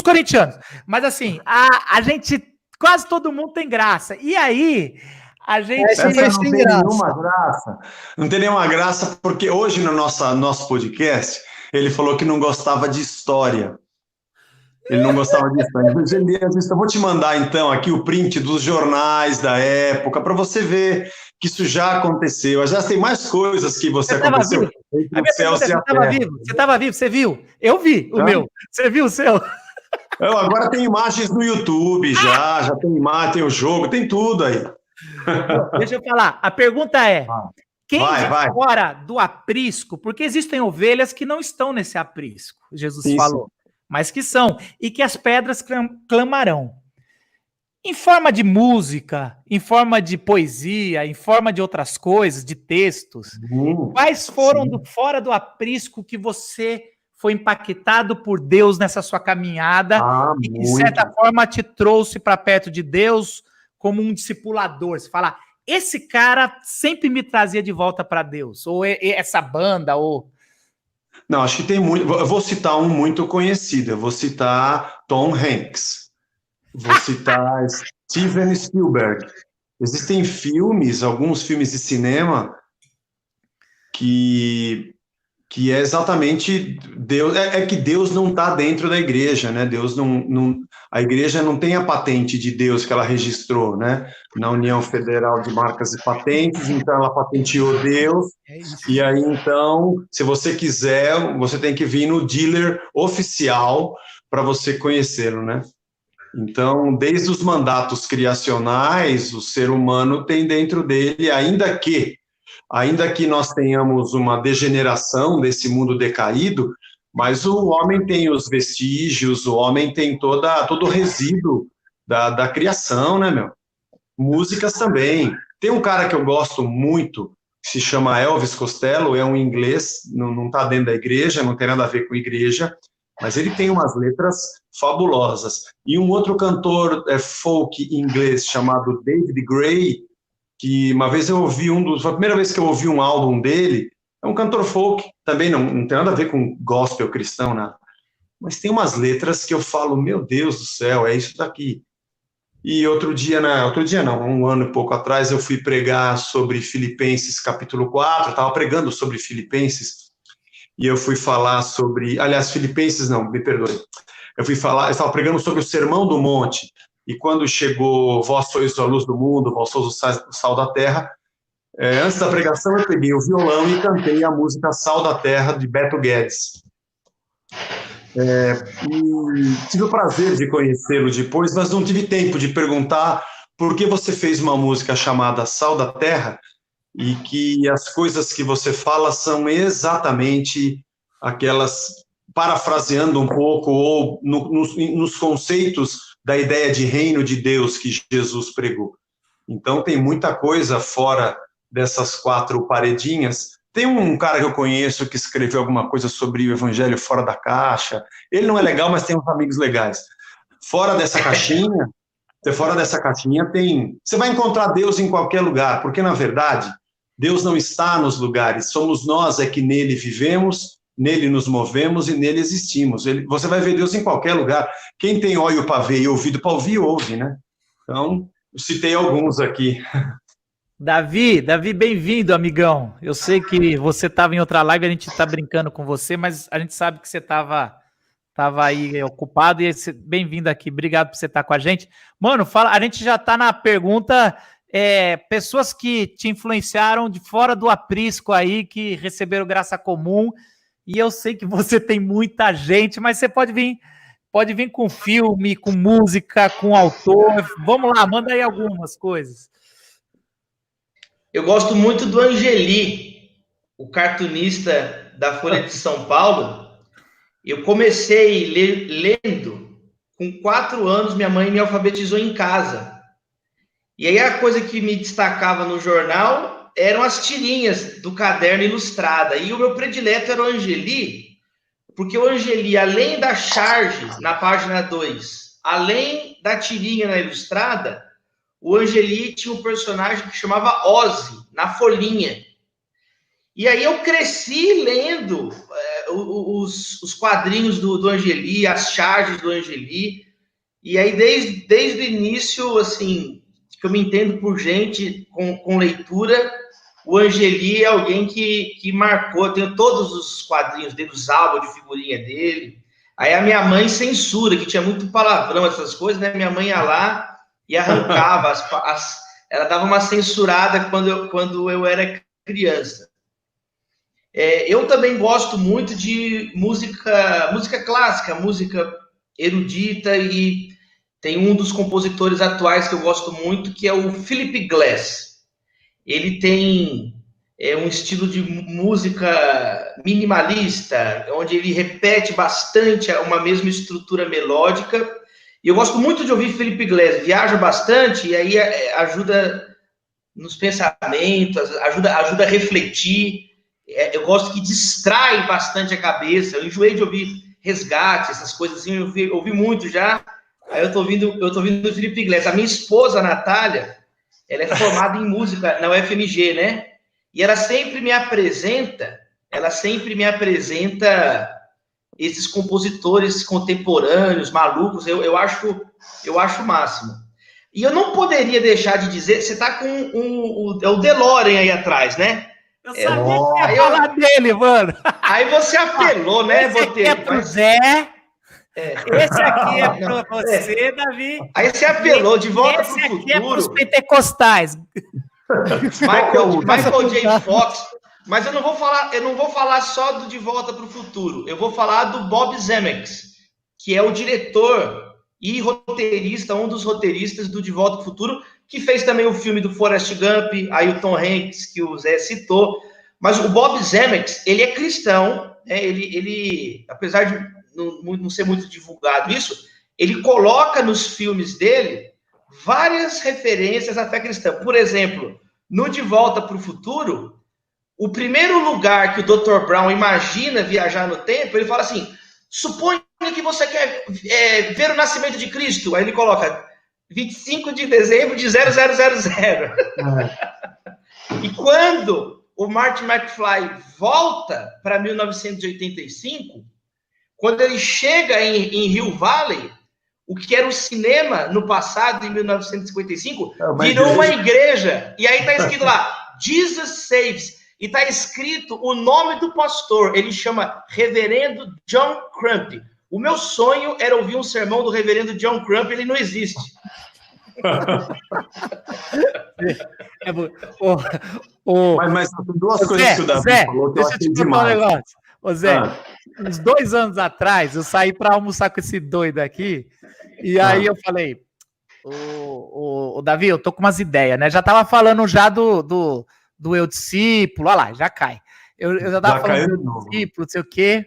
corintianos. Mas assim, a gente, quase todo mundo tem graça. E aí, a gente... não tem nenhuma graça. Não tem nenhuma graça, porque hoje no nosso podcast, ele falou que não gostava de história. Ele não gostava disso. Eu vou te mandar, então, aqui o print dos jornais da época, para você ver que isso já aconteceu. Já tem mais coisas que você aconteceu. Vivo? A minha pergunta é, você estava vivo? Você estava vivo? Você viu? Eu vi o meu. Você viu o seu? Agora tem imagens no YouTube já tem imagem, tem o jogo, tem tudo aí. Deixa eu falar. A pergunta é, quem vai. fora do aprisco, porque existem ovelhas que não estão nesse aprisco, Jesus falou. Mas que são, e que as pedras clamarão. Em forma de música, em forma de poesia, em forma de outras coisas, de textos, quais foram fora do aprisco que você foi impactado por Deus nessa sua caminhada e que, de certa forma, te trouxe para perto de Deus como um discipulador? Você fala, esse cara sempre me trazia de volta para Deus, ou essa banda, ou... Não, acho que tem muito. Eu vou citar um muito conhecido. Eu vou citar Tom Hanks. Vou citar Steven Spielberg. Existem filmes, alguns filmes de cinema, que é exatamente Deus. É que Deus não está dentro da igreja, né? Deus a igreja não tem a patente de Deus que ela registrou, né? Na União Federal de Marcas e Patentes, então ela patenteou Deus. E aí, então, se você quiser, você tem que vir no dealer oficial para você conhecê-lo, né? Então, desde os mandatos criacionais, o ser humano tem dentro dele, ainda que nós tenhamos uma degeneração desse mundo decaído, mas o homem tem os vestígios, o homem tem todo o resíduo da criação, né, meu? Músicas também. Tem um cara que eu gosto muito, que se chama Elvis Costello, é um inglês, não está dentro da igreja, não tem nada a ver com igreja, mas ele tem umas letras fabulosas. E um outro cantor folk inglês chamado David Gray, que uma vez eu ouvi foi a primeira vez que eu ouvi um álbum dele, é um cantor folk, também não tem nada a ver com gospel cristão, né? Mas tem umas letras que eu falo, meu Deus do céu, é isso daqui. E outro dia não, um ano e pouco atrás, eu fui pregar sobre Filipenses capítulo 4, estava pregando sobre Filipenses, e eu fui falar sobre, aliás, Filipenses não, me perdoe, eu estava pregando sobre o Sermão do Monte, e quando chegou vós sois a luz do mundo, vós sois o sal da terra, antes da pregação eu peguei o violão e cantei a música Sal da Terra, de Beto Guedes. E tive o prazer de conhecê-lo depois, mas não tive tempo de perguntar por que você fez uma música chamada Sal da Terra e que as coisas que você fala são exatamente aquelas, parafraseando um pouco, ou nos conceitos da ideia de reino de Deus que Jesus pregou. Então tem muita coisa fora dessas quatro paredinhas. Tem um cara que eu conheço que escreveu alguma coisa sobre o evangelho fora da caixa. Ele não é legal, mas tem uns amigos legais. Fora dessa caixinha você vai encontrar Deus em qualquer lugar, porque, na verdade, Deus não está nos lugares, somos nós que nele vivemos, nele nos movemos e nele existimos. Você vai ver Deus em qualquer lugar. Quem tem olho para ver e ouvido para ouvir, ouve, né? Então, eu citei alguns aqui. Davi, bem-vindo, amigão. Eu sei que você estava em outra live, a gente está brincando com você, mas a gente sabe que você estava aí ocupado e bem-vindo aqui. Obrigado por você estar com a gente. Mano, a gente já está na pergunta, pessoas que te influenciaram de fora do aprisco aí, que receberam graça comum, e eu sei que você tem muita gente, mas você pode vir com filme, com música, com autor. Vamos lá, manda aí algumas coisas. Eu gosto muito do Angeli, o cartunista da Folha de São Paulo. Eu comecei lendo, com 4 anos, minha mãe me alfabetizou em casa. E aí a coisa que me destacava no jornal eram as tirinhas do caderno ilustrada. E o meu predileto era o Angeli, porque o Angeli, além da charge na página 2, além da tirinha na ilustrada, o Angeli tinha um personagem que chamava Ozzy, na folhinha. E aí eu cresci lendo os quadrinhos do Angeli, as charges do Angeli. E aí, desde o início, assim, que eu me entendo por gente com leitura, o Angeli é alguém que marcou. Eu tenho todos os quadrinhos dele, os álbuns de figurinha dele. Aí a minha mãe censura, que tinha muito palavrão, essas coisas, né? Minha mãe ia lá e arrancava, ela dava uma censurada quando eu era criança. Eu também gosto muito de música clássica, música erudita, e tem um dos compositores atuais que eu gosto muito, que é o Philip Glass. Ele tem um estilo de música minimalista, onde ele repete bastante uma mesma estrutura melódica. E eu gosto muito de ouvir Philip Glass, viaja bastante e aí ajuda nos pensamentos, ajuda a refletir. Eu gosto que distrai bastante a cabeça. Eu enjoei de ouvir Resgate, essas coisas assim, eu ouvi muito já. Aí eu tô ouvindo o Philip Glass. A minha esposa, a Natália, ela é formada em música na UFMG, né? E ela sempre me apresenta esses compositores contemporâneos, malucos. Eu acho o máximo. E eu não poderia deixar de dizer, você tá com o DeLorean aí atrás, né? Eu sabia que ia falar dele, mano. Aí você apelou, né, Botelho? É pro Zé. Esse aqui é para você, Davi. Aí você apelou, De Volta para o Futuro. Esse aqui é para os pentecostais. Michael J. Fox. Mas eu não vou falar só do De Volta para o Futuro. Eu vou falar do Bob Zemeckis, que é o diretor e roteirista, um dos roteiristas do De Volta para o Futuro, que fez também o filme do Forrest Gump, aí o Tom Hanks, que o Zé citou. Mas o Bob Zemeckis, ele é cristão, né? Ele, apesar de não ser muito divulgado isso, ele coloca nos filmes dele várias referências à fé cristã. Por exemplo, no De Volta para o Futuro, o primeiro lugar que o Dr. Brown imagina viajar no tempo, ele fala assim, suponha que você quer ver o nascimento de Cristo. Aí ele coloca 25 de dezembro de 0000. E quando o Marty McFly volta para 1985, quando ele chega em Hill Valley, o que era o cinema no passado, em 1955, virou uma igreja. E aí está escrito lá, Jesus Saves. E está escrito o nome do pastor. Ele chama Reverendo John Crump. O meu sonho era ouvir um sermão do Reverendo John Crump, ele não existe. Mas tem duas coisas que o Davi falou que eu achei demais. Ô Zé, uns 2 anos atrás, eu saí para almoçar com esse doido aqui, e aí eu falei, o Davi, eu tô com umas ideias, né? Já tava falando já do Eu Discípulo, olha lá, já cai. Eu já tava falando do discípulo, não sei o quê.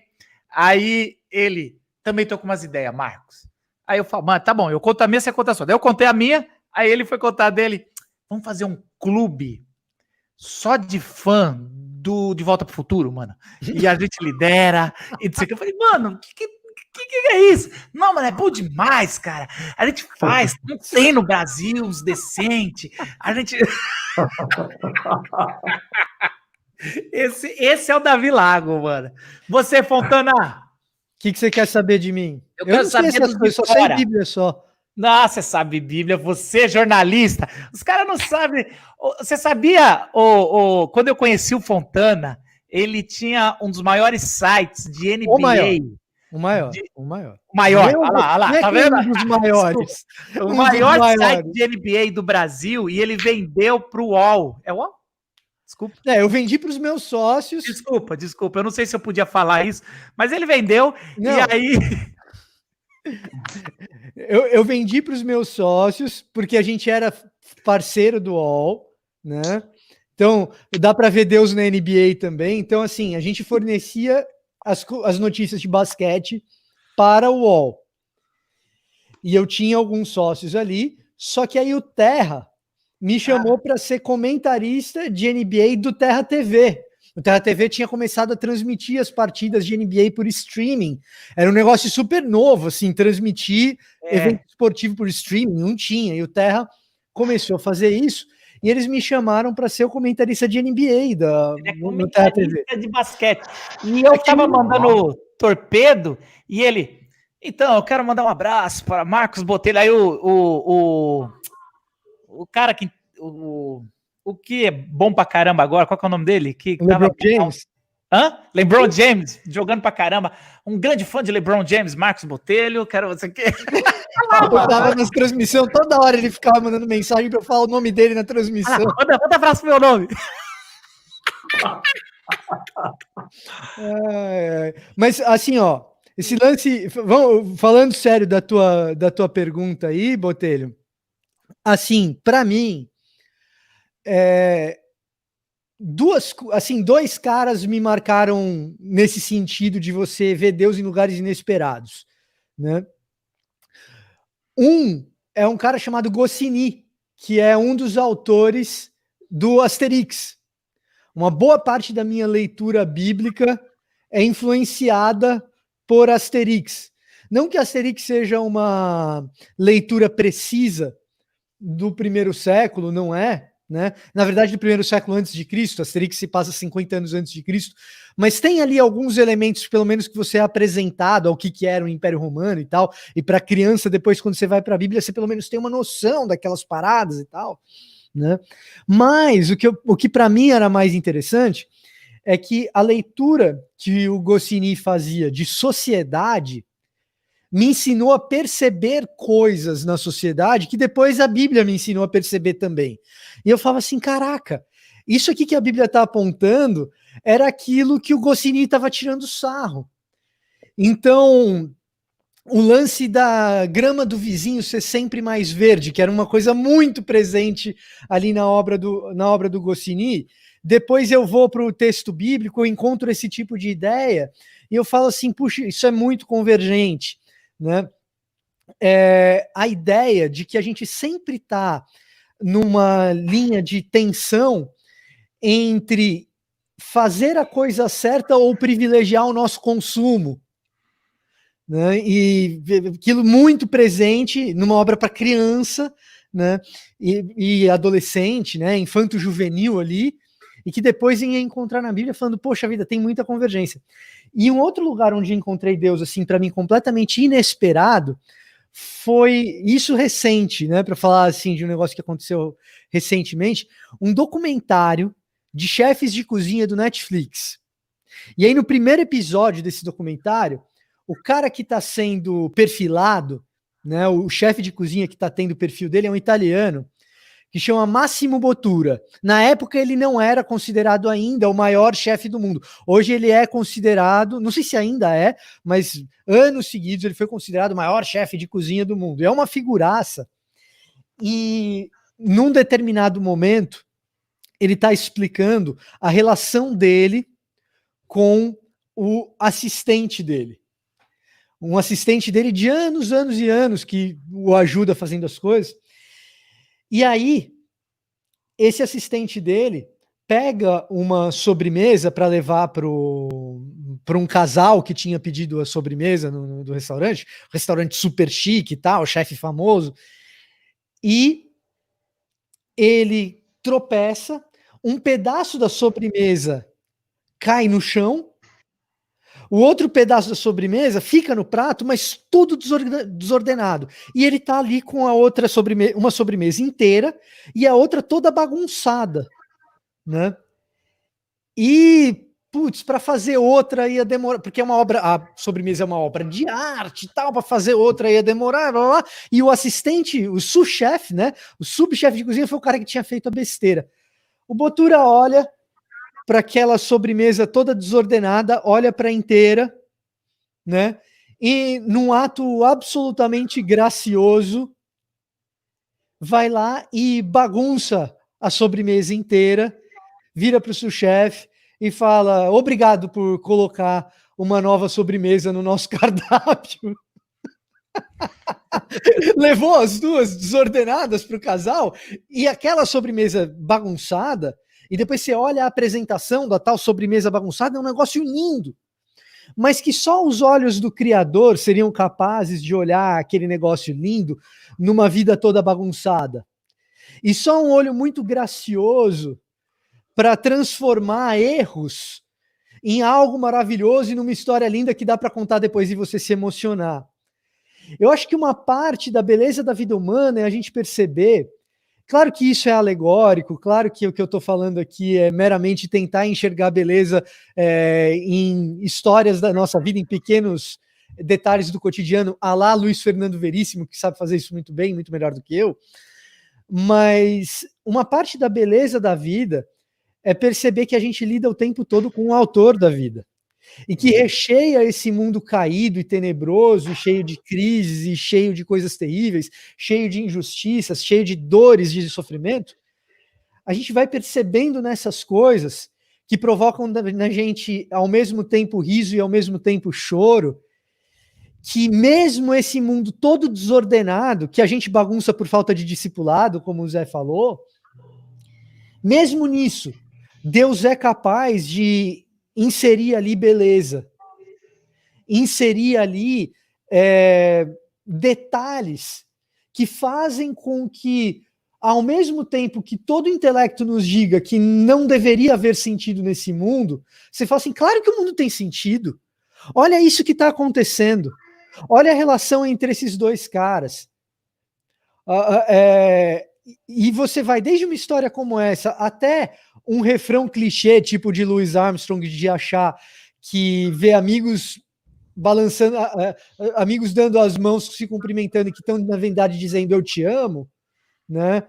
Aí ele, também tô com umas ideias, Marcos. Aí eu falo, mano, tá bom, eu conto a minha, você conta a sua. Daí eu contei a minha, aí ele foi contar a dele. Vamos fazer um clube só de fã De Volta pro Futuro, mano. E a gente lidera. E disse que eu falei, mano, que é isso? Não, mano, é bom demais, cara. A gente faz, não tem no Brasil uns decentes. A gente. Esse é o Davi Lago, mano. Você, Fontana. O que você quer saber de mim? Eu quero saber essas coisas, só sei Bíblia só. Nossa, você sabe Bíblia, você é jornalista. Os caras não sabem. Você sabia, quando eu conheci o Fontana, ele tinha um dos maiores sites de NBA. O maior. Olha lá, tá vendo? Um dos maiores. O maior site de NBA do Brasil, e ele vendeu para o UOL. É o UOL? Desculpa. Eu vendi para os meus sócios. Desculpa. Eu não sei se eu podia falar isso, mas ele vendeu, não. E aí... Eu vendi para os meus sócios, porque a gente era parceiro do UOL, né? Então, dá para ver Deus na NBA também. Então, assim, a gente fornecia as notícias de basquete para o UOL. E eu tinha alguns sócios ali, só que aí o Terra me chamou para ser comentarista de NBA do Terra TV. O Terra TV tinha começado a transmitir as partidas de NBA por streaming. Era um negócio super novo, assim, transmitir evento esportivo por streaming, não tinha. E o Terra começou a fazer isso, e eles me chamaram para ser o comentarista de NBA no Terra TV. De basquete. E eu estava mandando torpedo, e ele... Então, eu quero mandar um abraço para Marcos Botelho. Aí o cara que... O que é bom pra caramba agora, qual que é o nome dele? Que LeBron James. Hã? LeBron James, jogando pra caramba. Um grande fã de LeBron James, Marcos Botelho. Quero você que. Eu tava nas transmissões, toda hora ele ficava mandando mensagem pra eu falar o nome dele na transmissão. Manda abraço pro meu nome. Mas assim, ó, esse lance, falando sério da tua pergunta aí, Botelho, assim, para mim, dois caras me marcaram nesse sentido de você ver Deus em lugares inesperados, né? Um é um cara chamado Goscinny, que é um dos autores do Asterix. Uma boa parte da minha leitura bíblica é influenciada por Asterix. Não que Asterix seja uma leitura precisa do primeiro século, não é, né? Na verdade, do primeiro século antes de Cristo, Asterix se passa 50 anos antes de Cristo, mas tem ali alguns elementos, pelo menos, que você é apresentado ao que era o Império Romano e tal, e para criança, depois, quando você vai para a Bíblia, você pelo menos tem uma noção daquelas paradas e tal, né? Mas o que para mim era mais interessante é que a leitura que o Goscinny fazia de sociedade me ensinou a perceber coisas na sociedade que depois a Bíblia me ensinou a perceber também. E eu falava assim, caraca, isso aqui que a Bíblia está apontando era aquilo que o Goscinny estava tirando sarro. Então, o lance da grama do vizinho ser sempre mais verde, que era uma coisa muito presente ali na obra do Goscinny, depois eu vou para o texto bíblico, eu encontro esse tipo de ideia, e eu falo assim, puxa, isso é muito convergente, né? A ideia de que a gente sempre está numa linha de tensão entre fazer a coisa certa ou privilegiar o nosso consumo, né? E aquilo muito presente numa obra para criança, né? E adolescente, né? Infanto-juvenil ali, e que depois ia encontrar na Bíblia falando, poxa vida, tem muita convergência. E um outro lugar onde encontrei Deus, assim, para mim, completamente inesperado, foi isso recente, né? Para falar, assim, de um negócio que aconteceu recentemente, um documentário de chefes de cozinha do Netflix. E aí, no primeiro episódio desse documentário, o cara que está sendo perfilado, né? O chefe de cozinha que está tendo o perfil dele é um italiano, que chama Massimo Bottura. Na época ele não era considerado ainda o maior chefe do mundo. Hoje ele é considerado, não sei se ainda é, mas anos seguidos ele foi considerado o maior chefe de cozinha do mundo. É uma figuraça. E num determinado momento ele está explicando a relação dele com o assistente dele. Um assistente dele de anos e anos que o ajuda fazendo as coisas. E aí, esse assistente dele pega uma sobremesa para levar para um casal que tinha pedido a sobremesa do restaurante super chique e tal, chefe famoso, e ele tropeça, um pedaço da sobremesa cai no chão, o outro pedaço da sobremesa fica no prato, mas tudo desordenado. E ele tá ali com a outra uma sobremesa inteira e a outra toda bagunçada, né? E, putz, para fazer outra ia demorar, porque a sobremesa é uma obra de arte e tal, para fazer outra ia demorar, blá, blá, blá. E o assistente, o sous-chefe, né? O subchefe de cozinha foi o cara que tinha feito a besteira. O Bottura olha para aquela sobremesa toda desordenada, olha para a inteira, né? E num ato absolutamente gracioso, vai lá e bagunça a sobremesa inteira, vira para o seu chefe e fala: obrigado por colocar uma nova sobremesa no nosso cardápio. Levou as duas desordenadas para o casal e aquela sobremesa bagunçada. E depois você olha a apresentação da tal sobremesa bagunçada, é um negócio lindo. Mas que só os olhos do Criador seriam capazes de olhar aquele negócio lindo numa vida toda bagunçada. E só um olho muito gracioso para transformar erros em algo maravilhoso e numa história linda que dá para contar depois e você se emocionar. Eu acho que uma parte da beleza da vida humana é a gente perceber Claro que isso é alegórico, claro que o que eu estou falando aqui é meramente tentar enxergar beleza em histórias da nossa vida, em pequenos detalhes do cotidiano, à lá Luiz Fernando Veríssimo, que sabe fazer isso muito bem, muito melhor do que eu. Mas uma parte da beleza da vida é perceber que a gente lida o tempo todo com o autor da vida. E que recheia esse mundo caído e tenebroso, cheio de crises, e cheio de coisas terríveis, cheio de injustiças, cheio de dores, de sofrimento. A gente vai percebendo nessas coisas que provocam na gente ao mesmo tempo riso e ao mesmo tempo choro, que mesmo esse mundo todo desordenado, que a gente bagunça por falta de discipulado, como o Zé falou, mesmo nisso, Deus é capaz de inserir ali beleza, inserir ali detalhes que fazem com que, ao mesmo tempo que todo intelecto nos diga que não deveria haver sentido nesse mundo, você fala assim, claro que o mundo tem sentido. Olha isso que está acontecendo. Olha a relação entre esses dois caras. E você vai desde uma história como essa até um refrão clichê, tipo de Louis Armstrong, de achar que vê amigos balançando, amigos dando as mãos, se cumprimentando, e que estão, na verdade, dizendo eu te amo, né?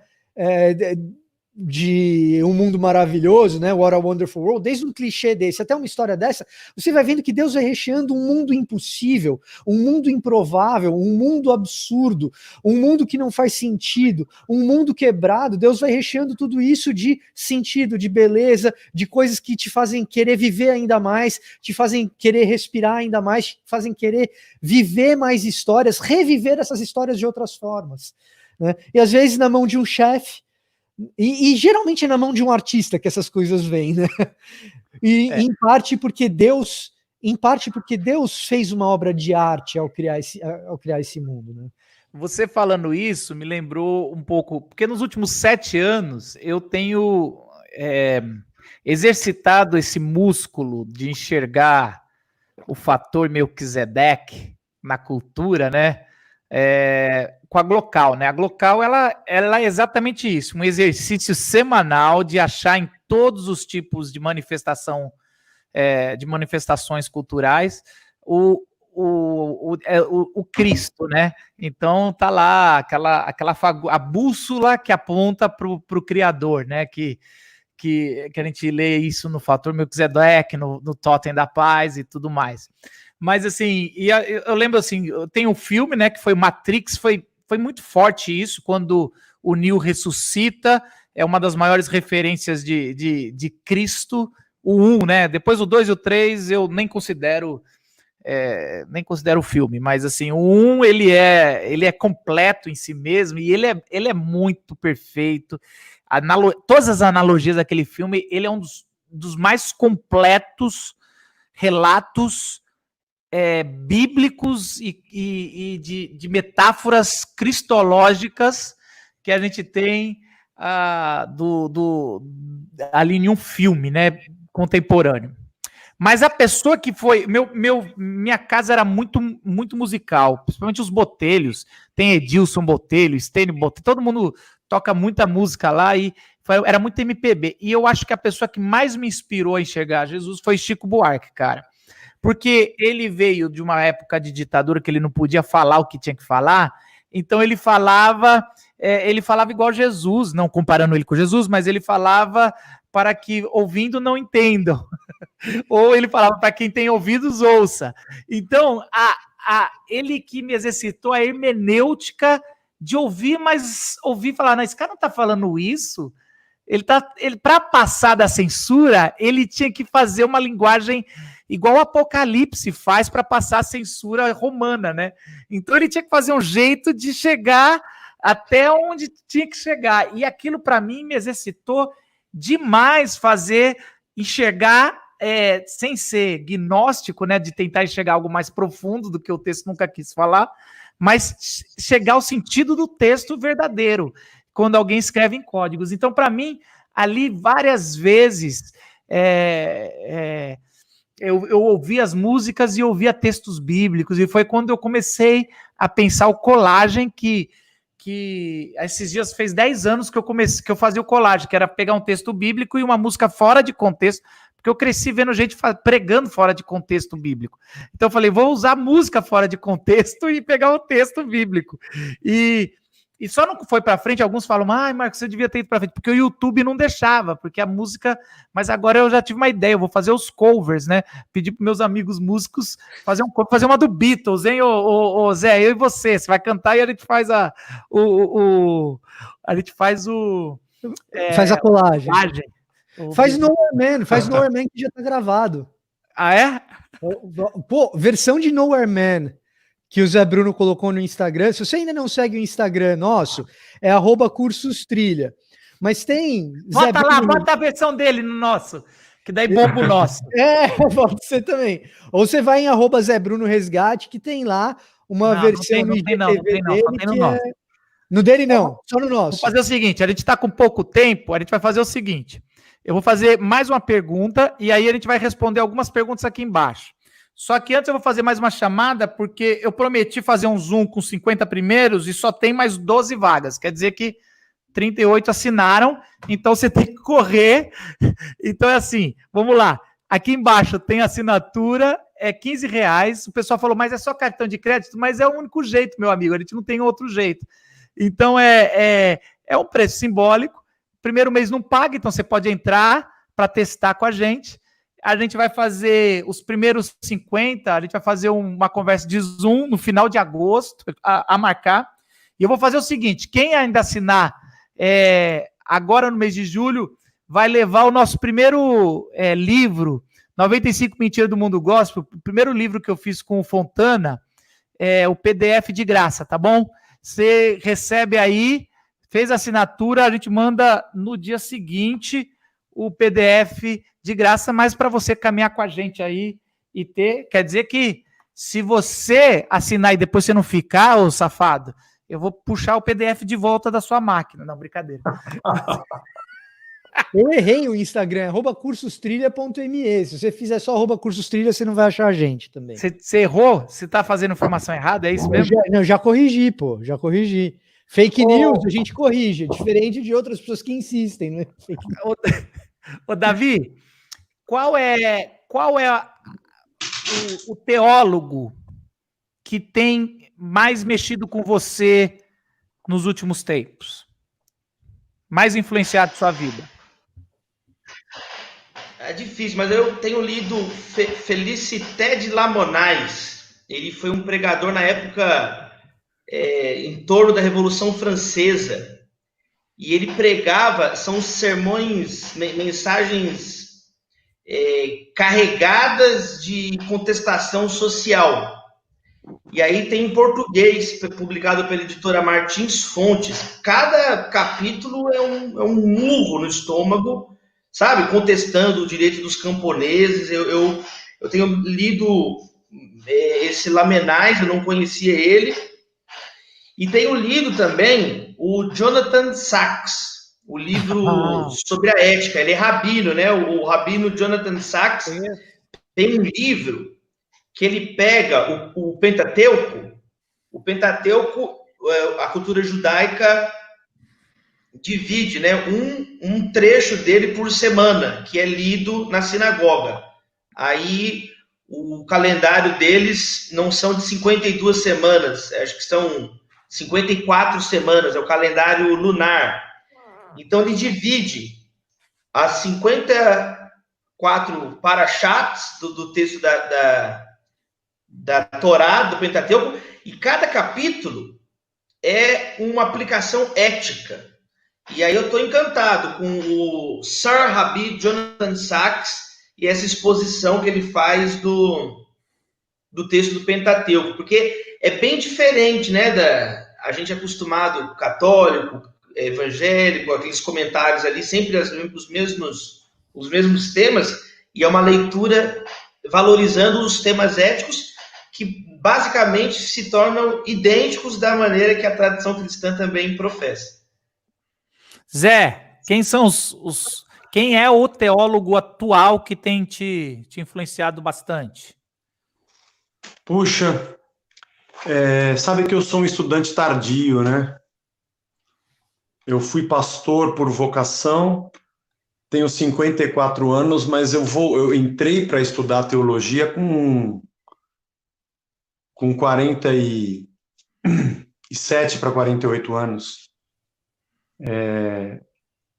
De Um Mundo Maravilhoso, né? What a Wonderful World, desde um clichê desse até uma história dessa, você vai vendo que Deus vai recheando um mundo impossível, um mundo improvável, um mundo absurdo, um mundo que não faz sentido, um mundo quebrado. Deus vai recheando tudo isso de sentido, de beleza, de coisas que te fazem querer viver ainda mais, te fazem querer respirar ainda mais, te fazem querer viver mais histórias, reviver essas histórias de outras formas, né? E às vezes na mão de um chefe, e geralmente é na mão de um artista que essas coisas vêm, né? E em parte porque Deus fez uma obra de arte ao criar esse mundo, né? Você falando isso me lembrou um pouco, porque nos últimos 7 anos eu tenho exercitado esse músculo de enxergar o fator Melquisedeque na cultura, né? Com a Glocal, né? A Glocal, ela é exatamente isso, um exercício semanal de achar em todos os tipos de manifestação, de manifestações culturais, o Cristo, né? Então tá lá a bússola que aponta para o Criador, né? Que a gente lê isso no fator Melquisedeque, no Totem da Paz e tudo mais. Mas assim, eu lembro assim, tem um filme, né, que foi Matrix, foi muito forte isso, quando o Neo ressuscita, é uma das maiores referências de Cristo, o 1, né, depois o 2 e o 3 eu nem considero o filme, mas assim, o 1 ele é completo em si mesmo, e ele é muito perfeito, todas as analogias daquele filme, ele é um dos mais completos relatos bíblicos e de metáforas cristológicas que a gente tem ali em um filme, né, contemporâneo. Mas a pessoa que foi... Minha casa era muito, muito musical, principalmente os Botelhos. Tem Edilson Botelho, Stênio Botelho, todo mundo toca muita música lá e era muito MPB. E eu acho que a pessoa que mais me inspirou a enxergar Jesus foi Chico Buarque, cara. Porque ele veio de uma época de ditadura que ele não podia falar o que tinha que falar, então ele falava igual Jesus, não comparando ele com Jesus, mas ele falava para que ouvindo não entendam, ou ele falava para quem tem ouvidos ouça. Então, ele que me exercitou a hermenêutica de ouvir, mas ouvir falar, não, esse cara não está falando isso, ele para passar da censura, ele tinha que fazer uma linguagem igual o Apocalipse faz para passar a censura romana, né? Então ele tinha que fazer um jeito de chegar até onde tinha que chegar. E aquilo, para mim, me exercitou demais enxergar, sem ser gnóstico, né? De tentar enxergar algo mais profundo do que o texto nunca quis falar, mas chegar ao sentido do texto verdadeiro, quando alguém escreve em códigos. Então, para mim, ali, várias vezes... Eu ouvi as músicas e ouvia textos bíblicos, e foi quando eu comecei a pensar o colagem que que esses dias fez 10 anos que eu fazia o colagem, que era pegar um texto bíblico e uma música fora de contexto, porque eu cresci vendo gente pregando fora de contexto bíblico. Então eu falei, vou usar música fora de contexto e pegar o texto bíblico. E só não foi para frente, alguns falam, Marcos, você devia ter ido para frente, porque o YouTube não deixava, porque a música... Mas agora eu já tive uma ideia, eu vou fazer os covers, né? Pedir para meus amigos músicos fazer uma do Beatles, hein, ô Zé, eu e você vai cantar e a gente faz a colagem. Faz vídeo. Nowhere Man que já tá gravado. Ah, é? Pô, versão de Nowhere Man que o Zé Bruno colocou no Instagram. Se você ainda não segue o Instagram nosso, é @cursostrilha. Mas tem... Bota lá, bota a versão dele no nosso, que daí bomba o nosso. Pode ser também. Ou você vai em @Zé Bruno Resgate, que tem lá uma versão no IGTV dele. No dele não, só no nosso. Vou fazer o seguinte, a gente tá com pouco tempo, a gente vai fazer o seguinte. Eu vou fazer mais uma pergunta e aí a gente vai responder algumas perguntas aqui embaixo. Só que antes eu vou fazer mais uma chamada, porque eu prometi fazer um Zoom com 50 primeiros e só tem mais 12 vagas. Quer dizer que 38 assinaram, então você tem que correr. Então é assim, vamos lá. Aqui embaixo tem assinatura, é R$15. O pessoal falou, mas é só cartão de crédito? Mas é o único jeito, meu amigo, a gente não tem outro jeito. Então é um preço simbólico. Primeiro mês não paga, então você pode entrar para testar com a gente. A gente vai fazer os primeiros 50, a gente vai fazer uma conversa de Zoom no final de agosto, a marcar. E eu vou fazer o seguinte, quem ainda assinar agora no mês de julho, vai levar o nosso primeiro livro, 95 Mentiras do Mundo Gospel, o primeiro livro que eu fiz com o Fontana, o PDF de graça, tá bom? Você recebe aí, fez a assinatura, a gente manda no dia seguinte o PDF de graça, mas para você caminhar com a gente aí e ter, quer dizer que se você assinar e depois você não ficar, ô safado, eu vou puxar o PDF de volta da sua máquina. Não, brincadeira. Eu errei o Instagram, @cursostrilha.me. Se você fizer só @cursostrilha, você não vai achar a gente também. Você errou? Você tá fazendo informação errada? É isso mesmo? Já corrigi, pô. Já corrigi. Fake news a gente corrige, diferente de outras pessoas que insistem, né? Ô, Davi, qual é o teólogo que tem mais mexido com você nos últimos tempos? Mais influenciado sua vida? É difícil, mas eu tenho lido Félicité de Lamonais. Ele foi um pregador na época em torno da Revolução Francesa. E ele pregava, são sermões, mensagens carregadas de contestação social. E aí tem em português, publicado pela editora Martins Fontes. Cada capítulo é um murro no estômago, sabe? Contestando o direito dos camponeses. Eu tenho lido esse Lamennais, eu não conhecia ele. E tenho lido também o Jonathan Sacks, o livro sobre a ética. Ele é rabino, né? O rabino Jonathan Sacks tem um livro que ele pega o Pentateuco. O Pentateuco, a cultura judaica divide, né, um trecho dele por semana, que é lido na sinagoga. Aí o calendário deles não são de 52 semanas, acho que são 54 semanas, é o calendário lunar. Então ele divide as 54 parashats do texto da Torá, do Pentateuco, e cada capítulo é uma aplicação ética. E aí eu estou encantado com o Sir Rabbi Jonathan Sacks e essa exposição que ele faz do texto do Pentateuco, porque é bem diferente, né? A gente é acostumado, católico, evangélico, aqueles comentários ali, sempre os mesmos temas, e é uma leitura valorizando os temas éticos que basicamente se tornam idênticos da maneira que a tradição cristã também professa. Zé, quem é o teólogo atual que tem te influenciado bastante? Puxa, sabe que eu sou um estudante tardio, né? Eu fui pastor por vocação, tenho 54 anos, mas eu entrei para estudar teologia com 47 para 48 anos.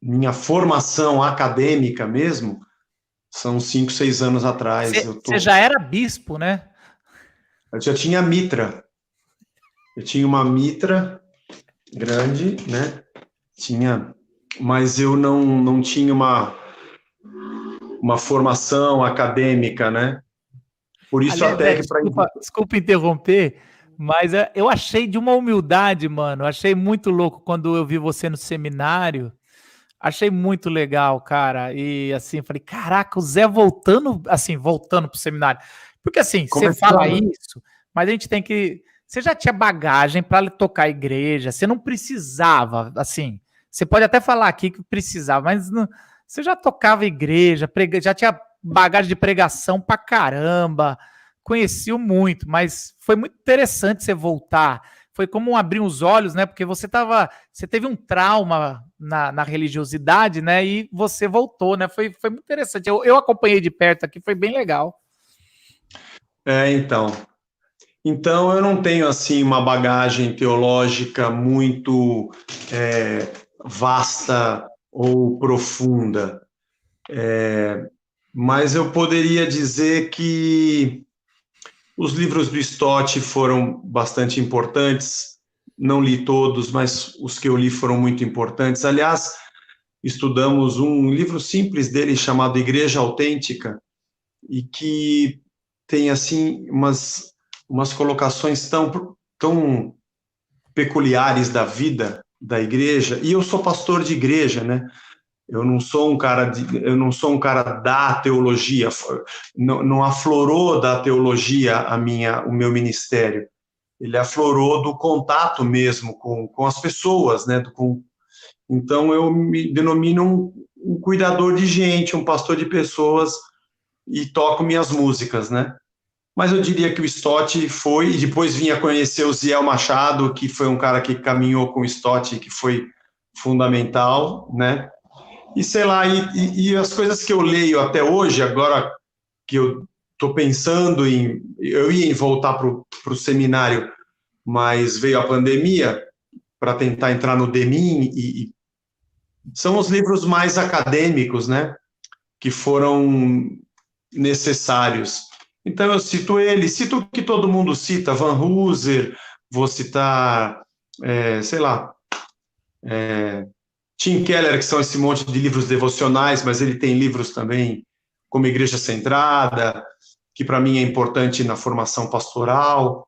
Minha formação acadêmica mesmo são 5, 6 anos atrás. Você já era bispo, né? Eu já tinha mitra. Eu tinha uma mitra grande, né? Mas eu não tinha uma formação acadêmica, né? Por isso, Aliás, até que desculpa interromper, mas eu achei de uma humildade, mano. Achei muito louco quando eu vi você no seminário. Achei muito legal, cara. E assim, falei, caraca, o Zé voltando pro seminário. Porque assim, você fala isso, mas a gente tem que. Você já tinha bagagem para tocar a igreja, você não precisava, assim. Você pode até falar aqui que precisava, mas não, você já tocava igreja, já tinha bagagem de pregação pra caramba, conheci-o muito, mas foi muito interessante você voltar. Foi como abrir os olhos, né? Porque você teve um trauma na religiosidade, né? E você voltou, né? Foi muito interessante. Eu acompanhei de perto aqui, foi bem legal. Então eu não tenho assim uma bagagem teológica muito vasta ou profunda, mas eu poderia dizer que os livros do Stott foram bastante importantes. Não li todos, mas os que eu li foram muito importantes. Aliás, estudamos um livro simples dele chamado Igreja Autêntica, e que tem assim umas colocações tão peculiares da vida da igreja. E eu sou pastor de igreja, né? Eu não sou um cara da teologia. Não aflorou da teologia o meu ministério. Ele aflorou do contato mesmo com as pessoas, né? Então eu me denomino um cuidador de gente, um pastor de pessoas, e toco minhas músicas, né? Mas eu diria que o Stott foi, e depois vinha conhecer o Ziel Machado, que foi um cara que caminhou com o Stott, que foi fundamental, né? E sei lá, e as coisas que eu leio até hoje, agora que eu estou pensando eu ia voltar para o seminário, mas veio a pandemia para tentar entrar no DEMIN, e são os livros mais acadêmicos, né? Que foram necessários. Então eu cito o que todo mundo cita, Van Hooser, vou citar, Tim Keller, que são esse monte de livros devocionais, mas ele tem livros também como Igreja Centrada, que para mim é importante na formação pastoral.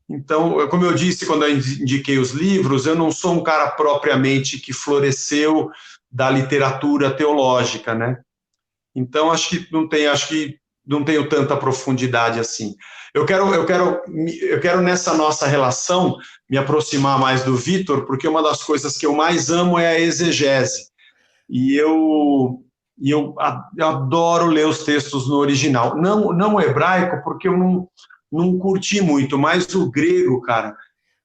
Então, como eu disse quando eu indiquei os livros, eu não sou um cara propriamente que floresceu da literatura teológica, né? Então, acho que não tenho tanta profundidade assim. Eu quero nessa nossa relação me aproximar mais do Vitor, porque uma das coisas que eu mais amo é a exegese. E eu adoro ler os textos no original. Não o hebraico, porque eu não curti muito, mas o grego, cara.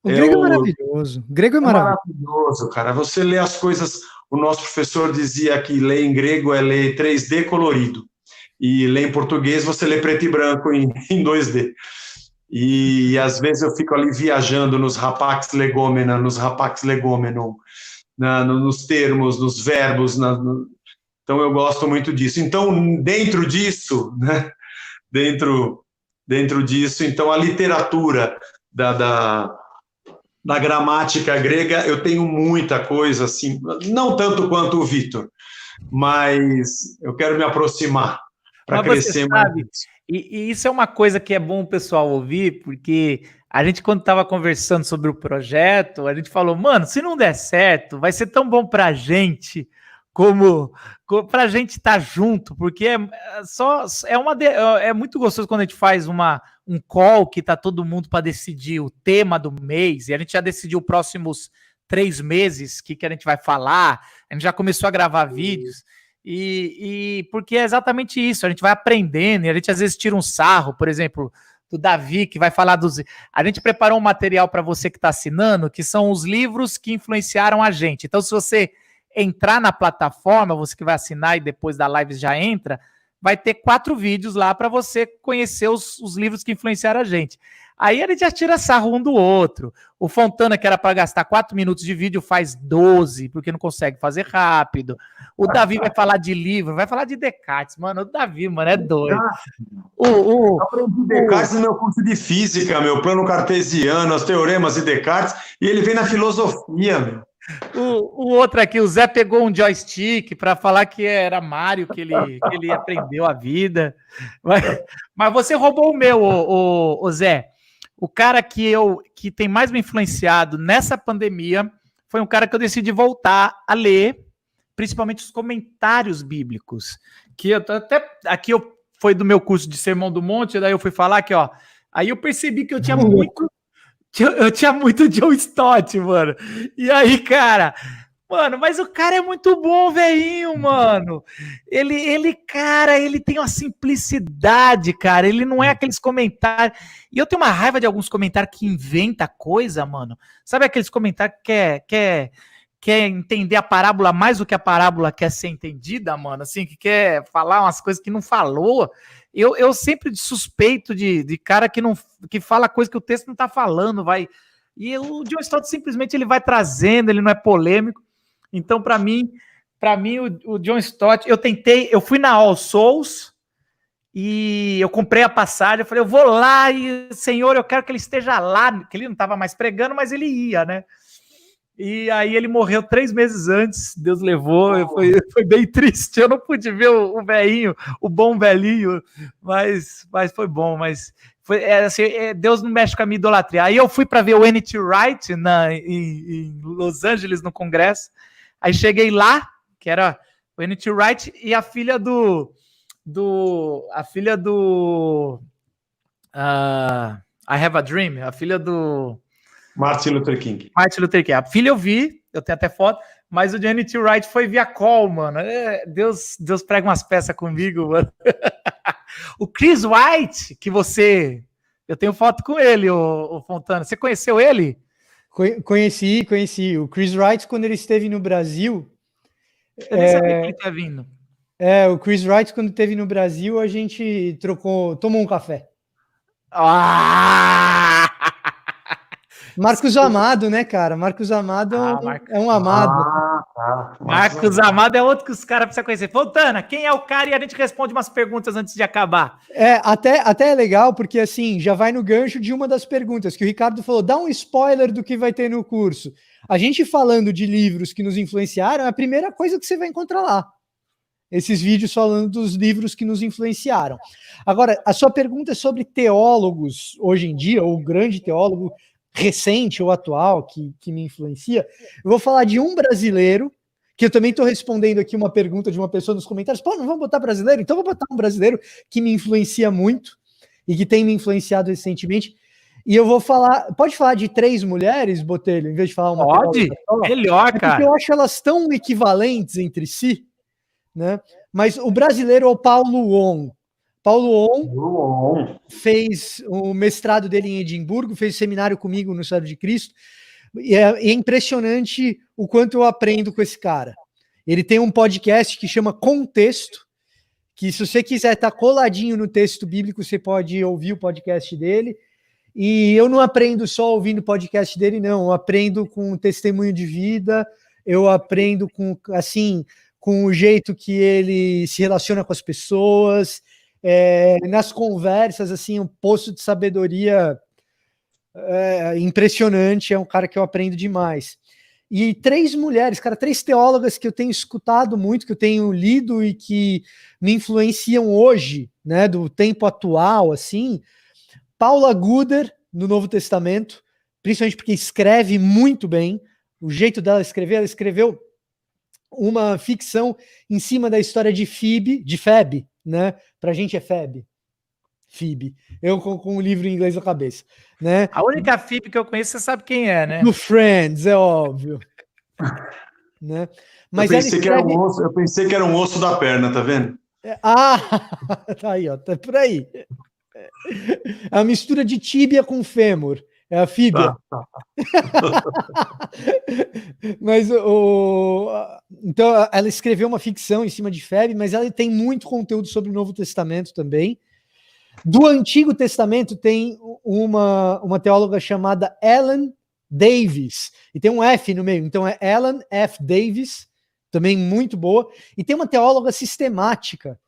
O grego é maravilhoso. O grego é maravilhoso, cara. Você lê as coisas. O nosso professor dizia que ler em grego é ler 3D colorido. E ler em português você lê preto e branco em 2D. E às vezes eu fico ali viajando nos rapax legomena, nos rapax legomenon, nos termos, nos verbos. Então eu gosto muito disso. Então, dentro disso, né? Dentro disso, então a literatura da gramática grega, eu tenho muita coisa, assim, não tanto quanto o Vitor, mas eu quero me aproximar para crescer mais. E isso é uma coisa que é bom o pessoal ouvir, porque a gente, quando estava conversando sobre o projeto, a gente falou, mano, se não der certo, vai ser tão bom para a gente como para a gente estar junto, porque é muito gostoso quando a gente faz um call que tá todo mundo para decidir o tema do mês, e a gente já decidiu os próximos 3 meses que a gente vai falar, a gente já começou a gravar vídeos, e porque é exatamente isso, a gente vai aprendendo, e a gente às vezes tira um sarro, por exemplo, do Davi, que vai falar dos... A gente preparou um material para você que está assinando, que são os livros que influenciaram a gente. Então, se você entrar na plataforma, você que vai assinar e depois da live já entra, vai ter 4 vídeos lá para você conhecer os livros que influenciaram a gente. Aí a gente já tira sarro um do outro. O Fontana, que era para gastar 4 minutos de vídeo, faz 12, porque não consegue fazer rápido. O Davi vai falar de livro, vai falar de Descartes. Mano, o Davi, mano, é doido. Eu aprendi Descartes no meu curso de física, meu plano cartesiano, os teoremas de Descartes, e ele vem na filosofia, meu. O outro aqui, o Zé pegou um joystick para falar que era Mario, que ele aprendeu a vida. Mas você roubou o meu, o Zé. O cara que tem mais me influenciado nessa pandemia foi um cara que eu decidi voltar a ler, principalmente os comentários bíblicos. Que eu até aqui foi do meu curso de Sermão do Monte, daí eu fui falar que, ó. Aí eu percebi que eu tinha muito John Stott, mano. E aí, cara, mano, mas o cara é muito bom, velhinho, mano. Cara, ele tem uma simplicidade, cara. Ele não é aqueles comentários. E eu tenho uma raiva de alguns comentários que inventa coisa, mano. Sabe aqueles comentários que quer entender a parábola mais do que a parábola quer ser entendida, mano? Assim, que quer falar umas coisas que não falou. Eu sempre suspeito de cara que fala coisa que o texto não tá falando, vai. E o John Stott simplesmente ele vai trazendo, ele não é polêmico. Então, para mim o John Stott, eu fui na All Souls e eu comprei a passagem, eu falei, eu vou lá e, Senhor, eu quero que ele esteja lá, que ele não estava mais pregando, mas ele ia, né? E aí ele morreu 3 meses antes, Deus levou, foi bem triste, eu não pude ver o velhinho, o bom velhinho, mas foi bom, mas assim, Deus não mexe com a minha idolatria. Aí eu fui para ver o N.T. Wright em Los Angeles, no congresso, aí cheguei lá, que era o N.T. Wright e a filha do I Have a Dream, a filha do Martin Luther King. A filha eu vi, eu tenho até foto, mas o de N.T. Wright foi via call, mano. Deus prega umas peças comigo, mano. O Chris White, eu tenho foto com ele, o Fontana. Você conheceu ele? Conheci. O Chris Wright, quando ele esteve no Brasil... Eu nem sabia que ele tinha vindo. O Chris Wright, quando esteve no Brasil, a gente tomou um café. Marcos Amado, né, cara? Marcos Amado é um amado. Marcos Amado é outro que os caras precisam conhecer. Fontana, quem é o cara? E a gente responde umas perguntas antes de acabar. Até é legal, porque assim, já vai no gancho de uma das perguntas, que o Ricardo falou, dá um spoiler do que vai ter no curso. A gente falando de livros que nos influenciaram, é a primeira coisa que você vai encontrar lá. Esses vídeos falando dos livros que nos influenciaram. Agora, a sua pergunta é sobre teólogos hoje em dia, ou grande teólogo recente ou atual que me influencia. Eu vou falar de um brasileiro, que eu também estou respondendo aqui uma pergunta de uma pessoa nos comentários. Pô, não vamos botar brasileiro? Então vou botar um brasileiro que me influencia muito e que tem me influenciado recentemente. E eu vou falar... Pode falar de 3 mulheres, Botelho, em vez de falar uma? Pode, melhor, cara. Porque eu acho elas tão equivalentes entre si, né? Mas o brasileiro é o Paulo On. Paulo On fez o mestrado dele em Edimburgo, fez seminário comigo no Estado de Cristo, e é impressionante o quanto eu aprendo com esse cara. Ele tem um podcast que chama Contexto, que se você quiser estar coladinho no texto bíblico, você pode ouvir o podcast dele, e eu não aprendo só ouvindo o podcast dele, não, eu aprendo com testemunho de vida, eu aprendo com o jeito que ele se relaciona com as pessoas, nas conversas, assim, um poço de sabedoria impressionante, é um cara que eu aprendo demais. E 3 mulheres, cara, 3 teólogas que eu tenho escutado muito, que eu tenho lido e que me influenciam hoje, né, do tempo atual, assim, Paula Gooder, no Novo Testamento, principalmente porque escreve muito bem, o jeito dela escrever, ela escreveu uma ficção em cima da história de Phoebe, né? Pra gente é Phoebe. Eu com o livro em inglês na cabeça, né? A única Phoebe que eu conheço, você sabe quem é, né? Do Friends, é óbvio. Né? Mas eu pensei que era um osso da perna, tá vendo? Tá aí, ó, tá por aí. É a mistura de tíbia com fêmur. É a fíbia. Mas então ela escreveu uma ficção em cima de Febe, mas ela tem muito conteúdo sobre o Novo Testamento também. Do Antigo Testamento tem uma teóloga chamada Ellen Davis, e tem um F no meio, então é Ellen F. Davis, também muito boa, e tem uma teóloga sistemática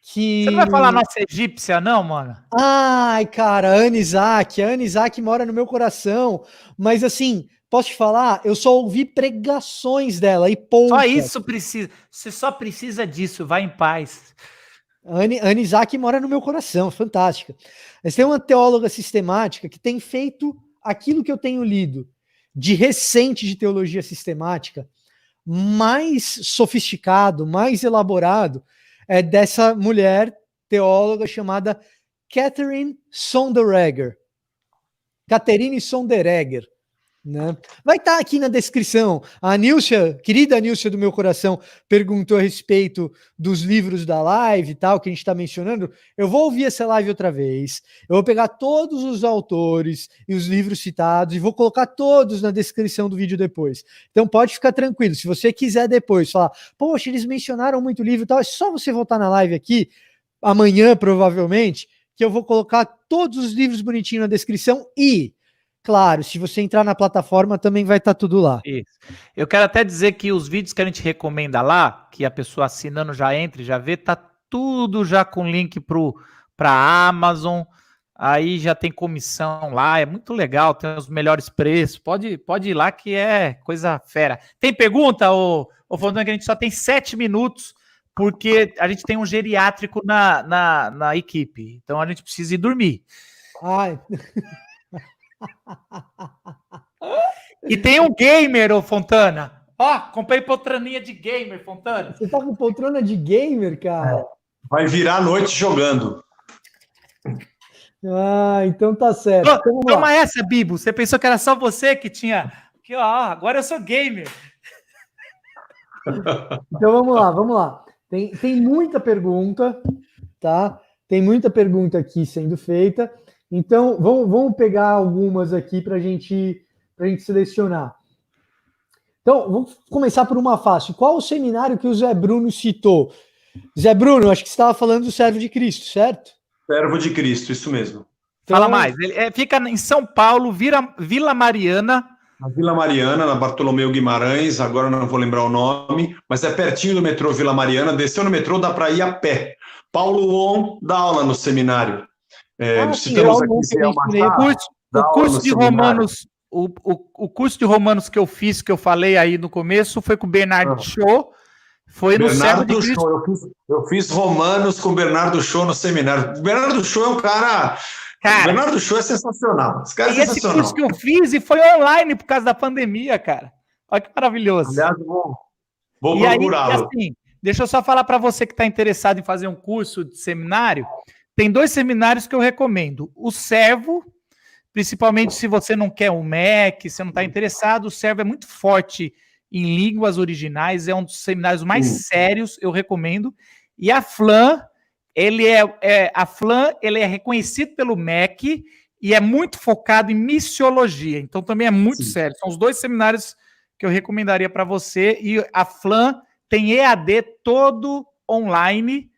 que... Você não vai falar nossa egípcia, não, mano? Ai, cara, a Ana Isaac mora no meu coração, mas assim, posso te falar, eu só ouvi pregações dela e poucas. Só isso precisa, você só precisa disso, vai em paz. Ana Isaac mora no meu coração, fantástica. Mas tem uma teóloga sistemática que tem feito aquilo que eu tenho lido de recente de teologia sistemática, mais sofisticado, mais elaborado, é dessa mulher teóloga chamada Catherine Sonderegger. Catherine Sonderegger. Né? Vai estar aqui na descrição. A Nilcia, querida Nilcia do meu coração, perguntou a respeito dos livros da live e tal, que a gente está mencionando. Eu vou ouvir essa live outra vez. Eu vou pegar todos os autores e os livros citados e vou colocar todos na descrição do vídeo depois. Então pode ficar tranquilo. Se você quiser depois falar, poxa, eles mencionaram muito livro e tal, é só você voltar na live aqui, amanhã provavelmente, que eu vou colocar todos os livros bonitinhos na descrição e... Claro, se você entrar na plataforma também vai estar tudo lá. Isso. Eu quero até dizer que os vídeos que a gente recomenda lá, que a pessoa assinando já entra e já vê, tá tudo já com link para Amazon. Aí já tem comissão lá, é muito legal, tem os melhores preços. Pode ir lá que é coisa fera. Tem pergunta, ô Fontana, que a gente só tem 7 minutos, porque a gente tem um geriátrico na equipe. Então a gente precisa ir dormir. Ai... E tem um gamer, ô Fontana. Ó, comprei poltroninha de gamer, Fontana. Você tá com poltrona de gamer, cara? Vai virar a noite jogando. Ah, então tá certo. Então, toma essa, Bibo. Você pensou que era só você que tinha... Aqui, ó, agora eu sou gamer. Então vamos lá. Tem muita pergunta, tá? Tem muita pergunta aqui sendo feita. Então, vamos pegar algumas aqui para a gente selecionar. Então, vamos começar por uma fácil. Qual o seminário que o Zé Bruno citou? Zé Bruno, acho que você estava falando do Servo de Cristo, certo? Servo de Cristo, isso mesmo. Então, fala mais. Ele fica em São Paulo, Vila Mariana. Na Vila Mariana, na Bartolomeu Guimarães, agora não vou lembrar o nome, mas é pertinho do metrô Vila Mariana. Desceu no metrô, dá para ir a pé. Paulo On dá aula no seminário. Citamos aqui o curso de Romanos, o curso de Romanos que eu fiz, que eu falei aí no começo, foi com o Bernardo Shaw, foi no Servo de Cristo. Eu fiz Romanos com o Bernardo Shaw no seminário. O Bernardo Shaw é um cara... O Bernardo Shaw é sensacional. Esse cara é sensacional. Esse curso que eu fiz e foi online por causa da pandemia, cara. Olha que maravilhoso. Aliás, vou procurá-lo. Assim, deixa eu só falar para você que está interessado em fazer um curso de seminário. Tem 2 seminários que eu recomendo. O Servo, principalmente se você não quer um Mac, você não está interessado, o Servo é muito forte em línguas originais, é um dos seminários mais sérios, eu recomendo. E a FLAM, ele é reconhecido pelo MEC e é muito focado em missiologia, então também é muito sério. São os 2 seminários que eu recomendaria para você, e a FLAM tem EAD todo online,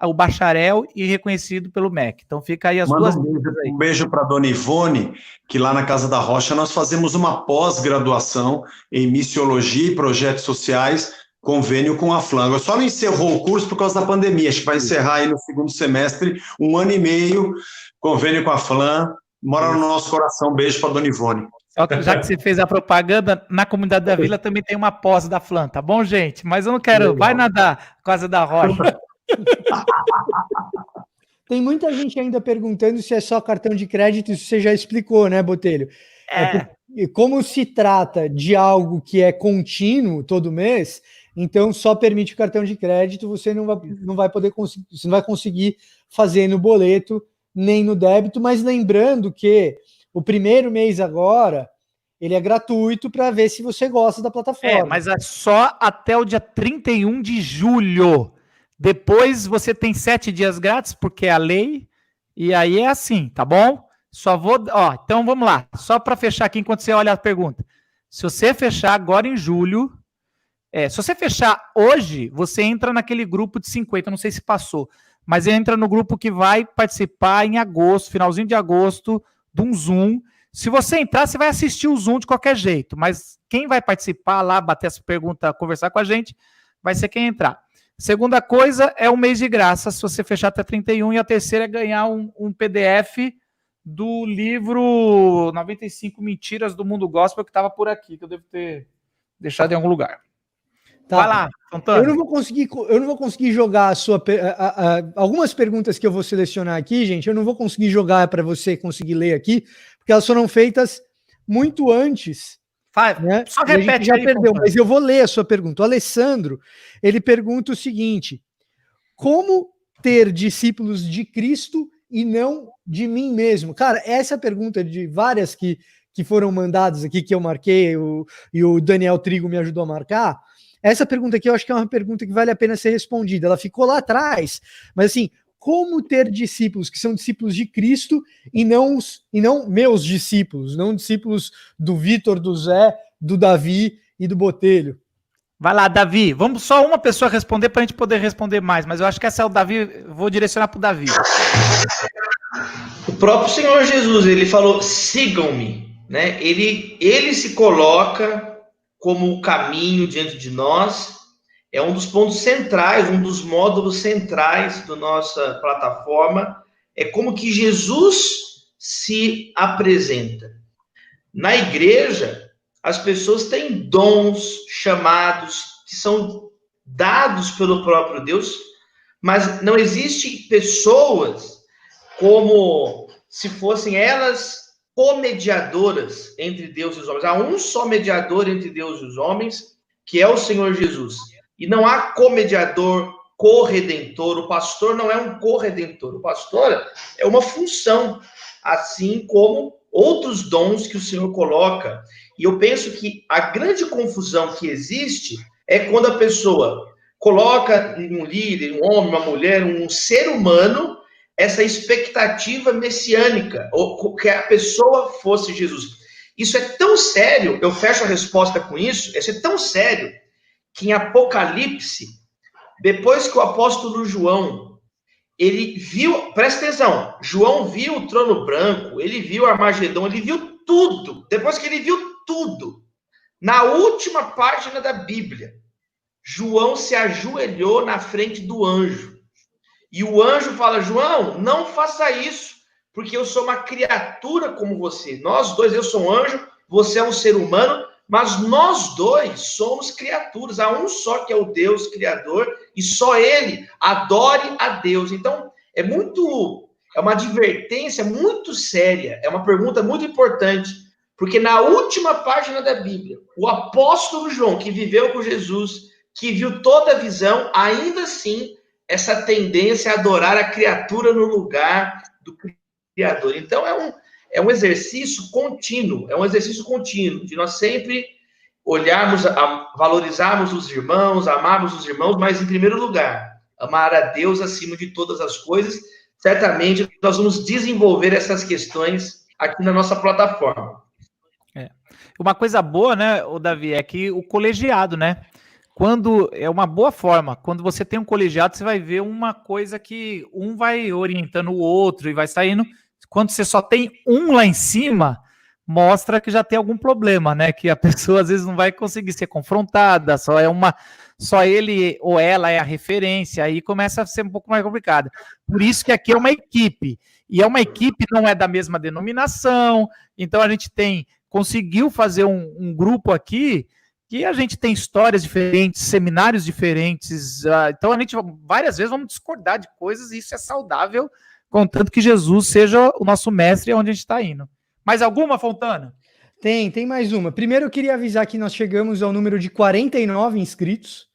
o bacharel e reconhecido pelo MEC. Então fica aí as duas. Um beijo para a dona Ivone, que lá na Casa da Rocha nós fazemos uma pós-graduação em missiologia e projetos sociais, convênio com a FLAM. Só não encerrou o curso por causa da pandemia, acho que vai encerrar aí no 2º semestre, 1 ano e meio, convênio com a FLAM, mora no nosso coração. Beijo para a dona Ivone. Só que já que você fez a propaganda, na comunidade da Vila também tem uma pós da FLAM, tá bom, gente? Mas eu não quero, vai nadar Casa da Rocha. Tem muita gente ainda perguntando se é só cartão de crédito, isso você já explicou, né, Botelho? Como se trata de algo que é contínuo todo mês, então só permite o cartão de crédito, você não vai conseguir fazer no boleto nem no débito, mas lembrando que o primeiro mês agora ele é gratuito para ver se você gosta da plataforma. Mas é só até o dia 31 de julho. Depois você tem 7 dias grátis, porque é a lei, E aí é assim, tá bom? Só vou... Ó, então vamos lá. Só para fechar aqui enquanto você olha a pergunta. Se você fechar agora em julho... se você fechar hoje, você entra naquele grupo de 50, não sei se passou, mas entra no grupo que vai participar em agosto, finalzinho de agosto, de um Zoom. Se você entrar, você vai assistir o Zoom de qualquer jeito, mas quem vai participar lá, bater essa pergunta, conversar com a gente, vai ser quem entrar. Segunda coisa é o mês de graça, se você fechar até 31, e a terceira é ganhar um PDF do livro 95 Mentiras do Mundo Gospel, que estava por aqui, que eu devo ter deixado em algum lugar. Tá. Vai lá, eu não vou conseguir jogar algumas perguntas que eu vou selecionar aqui, gente. Eu não vou conseguir jogar para você conseguir ler aqui, porque elas foram feitas muito antes. Né? Só repete já aí, perdeu, mas eu vou ler a sua pergunta. O Alessandro, ele pergunta o seguinte: como ter discípulos de Cristo e não de mim mesmo? Cara, essa pergunta de várias que foram mandadas aqui, que eu marquei, e o Daniel Trigo me ajudou a marcar. Essa pergunta aqui eu acho que é uma pergunta que vale a pena ser respondida. Ela ficou lá atrás, mas assim, como ter discípulos que são discípulos de Cristo e não meus discípulos, não discípulos do Vitor, do Zé, do Davi e do Botelho? Vai lá, Davi. Vamos só uma pessoa responder para a gente poder responder mais, mas eu acho que essa é o Davi, vou direcionar para o Davi. O próprio Senhor Jesus, ele falou, sigam-me, né? Ele se coloca como o caminho diante de nós, é um dos pontos centrais, um dos módulos centrais da nossa plataforma, é como que Jesus se apresenta. Na igreja, as pessoas têm dons, chamados, que são dados pelo próprio Deus, mas não existem pessoas como se fossem elas comediadoras entre Deus e os homens. Há um só mediador entre Deus e os homens, que é o Senhor Jesus. E não há comediador, corredentor. O pastor não é um corredentor. O pastor é uma função, assim como outros dons que o Senhor coloca. E eu penso que a grande confusão que existe é quando a pessoa coloca um líder, um homem, uma mulher, um ser humano, essa expectativa messiânica, ou que a pessoa fosse Jesus. Isso é tão sério, eu fecho a resposta com isso, isso é tão sério, que em Apocalipse, depois que o apóstolo João, ele viu, presta atenção, João viu o trono branco, ele viu Armagedon, ele viu tudo, depois que ele viu tudo, na última página da Bíblia, João se ajoelhou na frente do anjo, e o anjo fala, João, não faça isso, porque eu sou uma criatura como você. Nós dois, eu sou um anjo, você é um ser humano, mas nós dois somos criaturas. Há um só que é o Deus Criador, e só Ele adore a Deus. Então, é uma advertência muito séria, é uma pergunta muito importante, porque na última página da Bíblia, o apóstolo João, que viveu com Jesus, que viu toda a visão, ainda assim, essa tendência a adorar a criatura no lugar do Criador. Então, é um exercício contínuo, de nós sempre olharmos, valorizarmos os irmãos, amarmos os irmãos, mas, em primeiro lugar, amar a Deus acima de todas as coisas. Certamente, nós vamos desenvolver essas questões aqui na nossa plataforma. Uma coisa boa, né, Davi, é que o colegiado, né? Quando é uma boa forma, quando você tem um colegiado, você vai ver uma coisa que um vai orientando o outro e vai saindo. Quando você só tem um lá em cima, mostra que já tem algum problema, né? Que a pessoa às vezes não vai conseguir ser confrontada, só ele ou ela é a referência, aí começa a ser um pouco mais complicado. Por isso que aqui é uma equipe, e é uma equipe, não é da mesma denominação, então a gente conseguiu fazer um grupo aqui que a gente tem histórias diferentes, seminários diferentes, então a gente várias vezes vamos discordar de coisas, e isso é saudável, contanto que Jesus seja o nosso mestre onde a gente está indo. Mais alguma, Fontana? Tem mais uma. Primeiro eu queria avisar que nós chegamos ao número de 49 inscritos,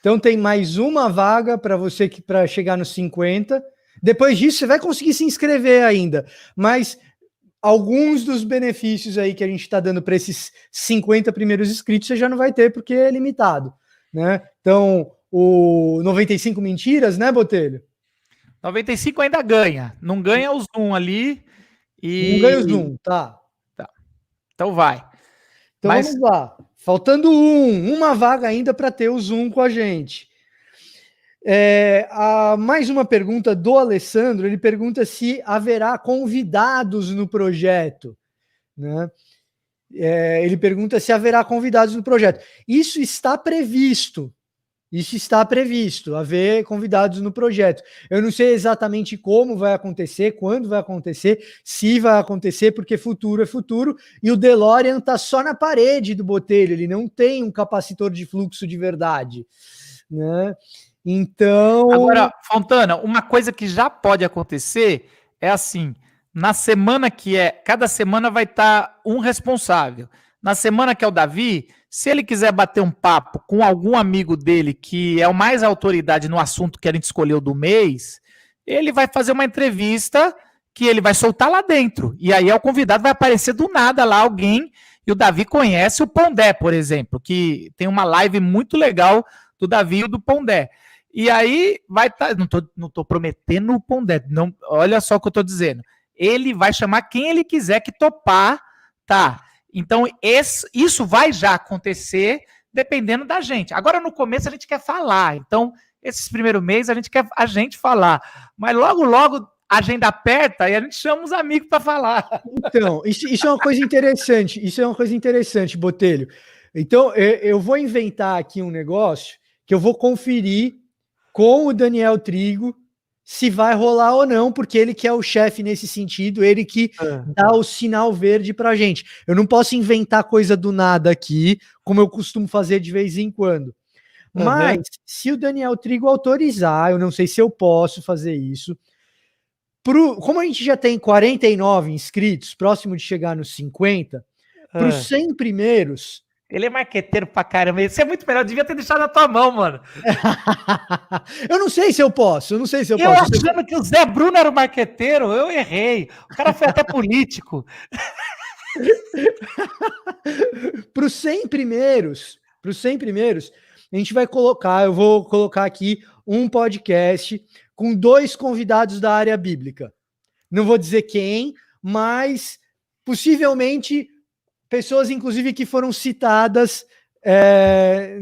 então tem mais uma vaga para você para chegar nos 50. Depois disso você vai conseguir se inscrever ainda, mas alguns dos benefícios aí que a gente está dando para esses 50 primeiros inscritos você já não vai ter, porque é limitado, né? Então, o 95 Mentiras, né, Botelho? 95 ainda ganha. Não ganha o Zoom ali. Não ganha o Zoom, tá. Então vai. Então vamos lá. Faltando uma vaga ainda para ter o Zoom com a gente. Mais uma pergunta do Alessandro. Ele pergunta se haverá convidados no projeto, né? Ele pergunta se haverá convidados no projeto. Isso está previsto, haver convidados no projeto. Eu não sei exatamente como vai acontecer, quando vai acontecer, se vai acontecer, porque futuro é futuro, e o DeLorean está só na parede do Botelho, ele não tem um capacitor de fluxo de verdade, né? Então... Agora, Fontana, uma coisa que já pode acontecer é assim, na semana cada semana vai estar um responsável. Na semana que é o Davi, se ele quiser bater um papo com algum amigo dele que é o mais autoridade no assunto que a gente escolheu do mês, ele vai fazer uma entrevista que ele vai soltar lá dentro. E aí o convidado vai aparecer do nada lá alguém, e o Davi conhece o Pondé, por exemplo, que tem uma live muito legal do Davi e do Pondé. E aí vai estar... Não tô prometendo o Pondé, não, olha só o que eu tô dizendo. Ele vai chamar quem ele quiser que topar, tá? Então, isso vai já acontecer dependendo da gente. Agora, no começo, a gente quer falar. Então, esses primeiros meses, a gente quer falar. Mas logo, logo, a agenda aperta e a gente chama os amigos para falar. Então, isso é uma coisa interessante. Isso é uma coisa interessante, Botelho. Então, eu vou inventar aqui um negócio que eu vou conferir com o Daniel Trigo se vai rolar ou não, porque ele que é o chefe nesse sentido, ele que dá o sinal verde pra gente. Eu não posso inventar coisa do nada aqui, como eu costumo fazer de vez em quando. Mas, se o Daniel Trigo autorizar, eu não sei se eu posso fazer isso, como a gente já tem 49 inscritos, próximo de chegar nos 50, para os 100 primeiros... Ele é marqueteiro pra caramba. Isso é muito melhor. Eu devia ter deixado na tua mão, mano. Eu não sei se eu posso. Eu achando que o Zé Bruno era o marqueteiro, eu errei. O cara foi até político. Para os 100 primeiros, a gente vai colocar, eu vou colocar aqui um podcast com 2 convidados da área bíblica. Não vou dizer quem, mas possivelmente... pessoas, inclusive, que foram citadas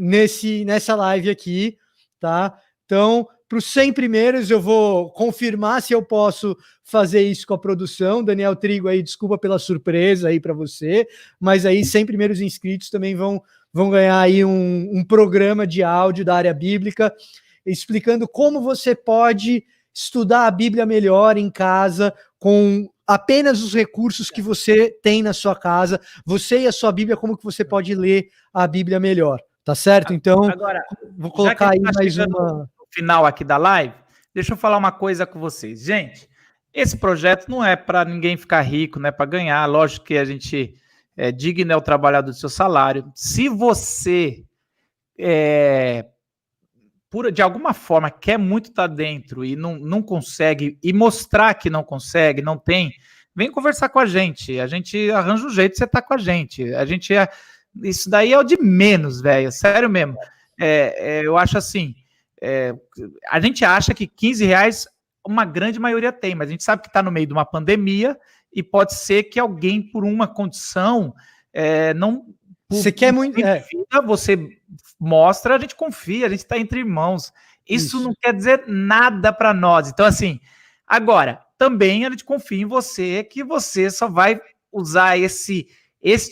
nessa live aqui, tá? Então, para os 100 primeiros, eu vou confirmar se eu posso fazer isso com a produção. Daniel Trigo, aí, desculpa pela surpresa aí para você, mas aí 100 primeiros inscritos também vão ganhar aí um programa de áudio da área bíblica, explicando como você pode estudar a Bíblia melhor em casa, com apenas os recursos que você tem na sua casa, você e a sua Bíblia, como que você pode ler a Bíblia melhor, tá certo? Então, agora, vou colocar aí mais uma... No final aqui da live, deixa eu falar uma coisa com vocês. Gente, esse projeto não é para ninguém ficar rico, não é para ganhar, lógico que a gente é digno, é o trabalhador do seu salário. Se você, de alguma forma, quer muito estar dentro e não consegue, e mostrar que não consegue, não tem, vem conversar com a gente arranja um jeito de você estar com a gente. Isso daí é o de menos, velho, sério mesmo. Eu acho assim, a gente acha que R$15 uma grande maioria tem, mas a gente sabe que está no meio de uma pandemia e pode ser que alguém, por uma condição, não... Você quer muito... Você mostra, a gente confia, a gente está entre irmãos. Isso não quer dizer nada para nós. Então, assim, agora, também a gente confia em você, que você só vai usar esse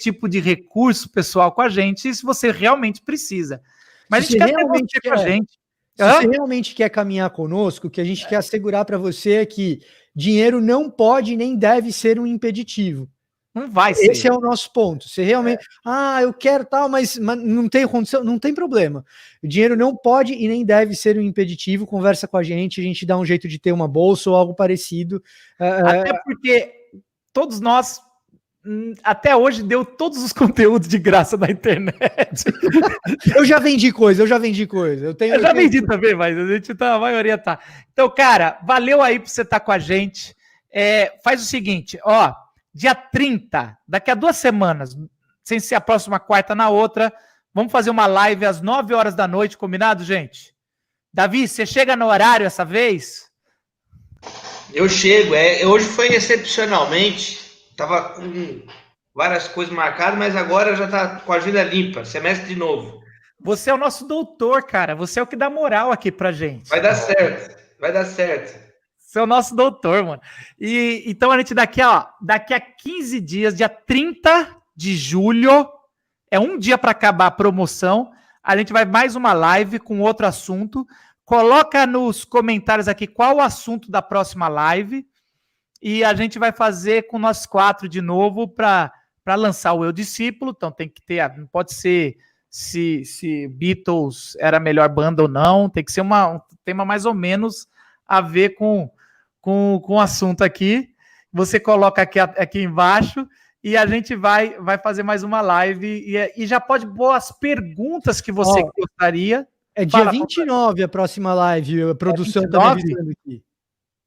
tipo de recurso pessoal com a gente se você realmente precisa. Mas a gente quer realmente com a gente. Se você realmente quer caminhar conosco, o que a gente quer assegurar para você é que dinheiro não pode nem deve ser um impeditivo. Não vai ser. Esse é o nosso ponto. Você realmente, eu quero tal, mas não tem condição, não tem problema. O dinheiro não pode e nem deve ser um impeditivo. Conversa com a gente dá um jeito de ter uma bolsa ou algo parecido. Até porque todos nós, até hoje, deu todos os conteúdos de graça na internet. Eu já vendi coisa. Eu já vendi também, mas a maioria tá. Então, cara, valeu aí por você estar com a gente. Faz o seguinte, dia 30, daqui a 2 semanas, sem ser a próxima quarta na outra, vamos fazer uma live às 9 horas da noite, combinado, gente? Davi, você chega no horário essa vez? Eu chego. Hoje foi excepcionalmente. Tava com várias coisas marcadas, mas agora já tá com a agenda limpa. Semestre de novo. Você é o nosso doutor, cara. Você é o que dá moral aqui pra gente. Vai dar certo. Vai dar certo. Você é o nosso doutor, mano. E então a gente daqui a 15 dias, dia 30 de julho, é um dia para acabar a promoção. A gente vai mais uma live com outro assunto. Coloca nos comentários aqui qual o assunto da próxima live. E a gente vai fazer com nós 4 de novo para lançar o Eu Discípulo. Então tem que ter, não pode ser se Beatles era a melhor banda ou não. Tem que ser um tema mais ou menos a ver com o assunto aqui. Você coloca aqui embaixo e a gente vai fazer mais uma live. E já pôr as perguntas que você gostaria. É dia 29 a próxima live, a produção está avisando aqui.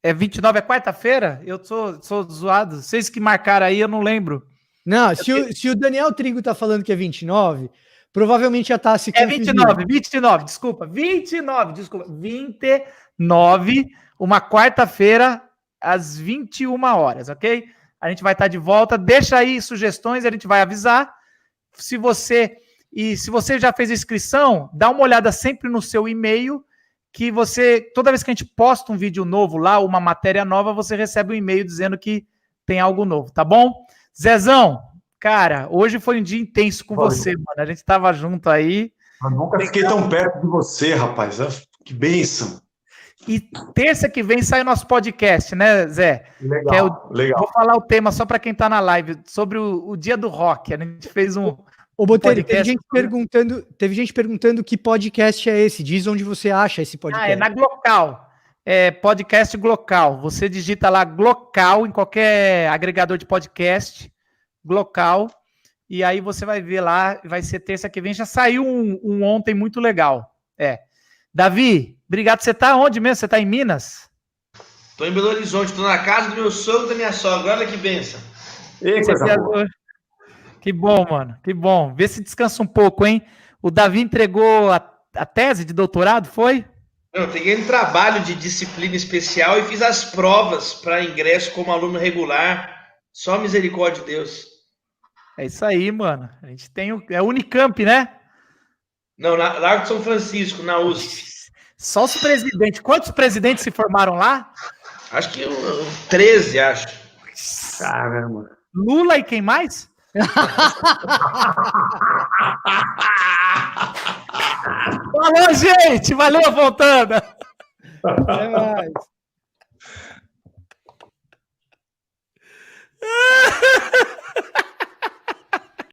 É 29, é quarta-feira? Eu sou zoado. Vocês que marcaram aí, eu não lembro. Não, se o Daniel Trigo tá falando que é 29, provavelmente já tá se confundindo. É 29, desculpa. 29, uma quarta-feira, às 21 horas, ok? A gente vai estar de volta. Deixa aí sugestões, a gente vai avisar. Se você já fez inscrição, dá uma olhada sempre no seu e-mail, que toda vez que a gente posta um vídeo novo lá, uma matéria nova, você recebe um e-mail dizendo que tem algo novo, tá bom? Zezão, cara, hoje foi um dia intenso com você, mano. A gente tava junto aí. Eu nunca fiquei tão perto de você, rapaz. Que bênção. E terça que vem sai o nosso podcast, né, Zé? Legal, legal. Vou falar o tema só para quem tá na live, sobre o dia do rock. A gente fez Ô, Botelho, teve gente perguntando que podcast é esse. Diz onde você acha esse podcast. É na Glocal. É podcast Glocal. Você digita lá Glocal em qualquer agregador de podcast. Glocal. E aí você vai ver lá. Vai ser terça que vem. Já saiu um ontem muito legal. Davi, obrigado. Você tá onde mesmo? Você tá em Minas? Tô em Belo Horizonte. Tô na casa do meu sogro e da minha sogra. Olha que bênção. Que bom, mano. Que bom. Vê se descansa um pouco, hein? O Davi entregou a tese de doutorado, foi? Eu peguei um trabalho de disciplina especial e fiz as provas para ingresso como aluno regular. Só misericórdia de Deus. É isso aí, mano. A gente tem o Unicamp, né? Não, na Largo de São Francisco, na USP. Só os presidentes. Quantos presidentes se formaram lá? Acho que 13, acho. Caramba. Lula e quem mais? Falou, gente! Valeu, Fontana! Até mais.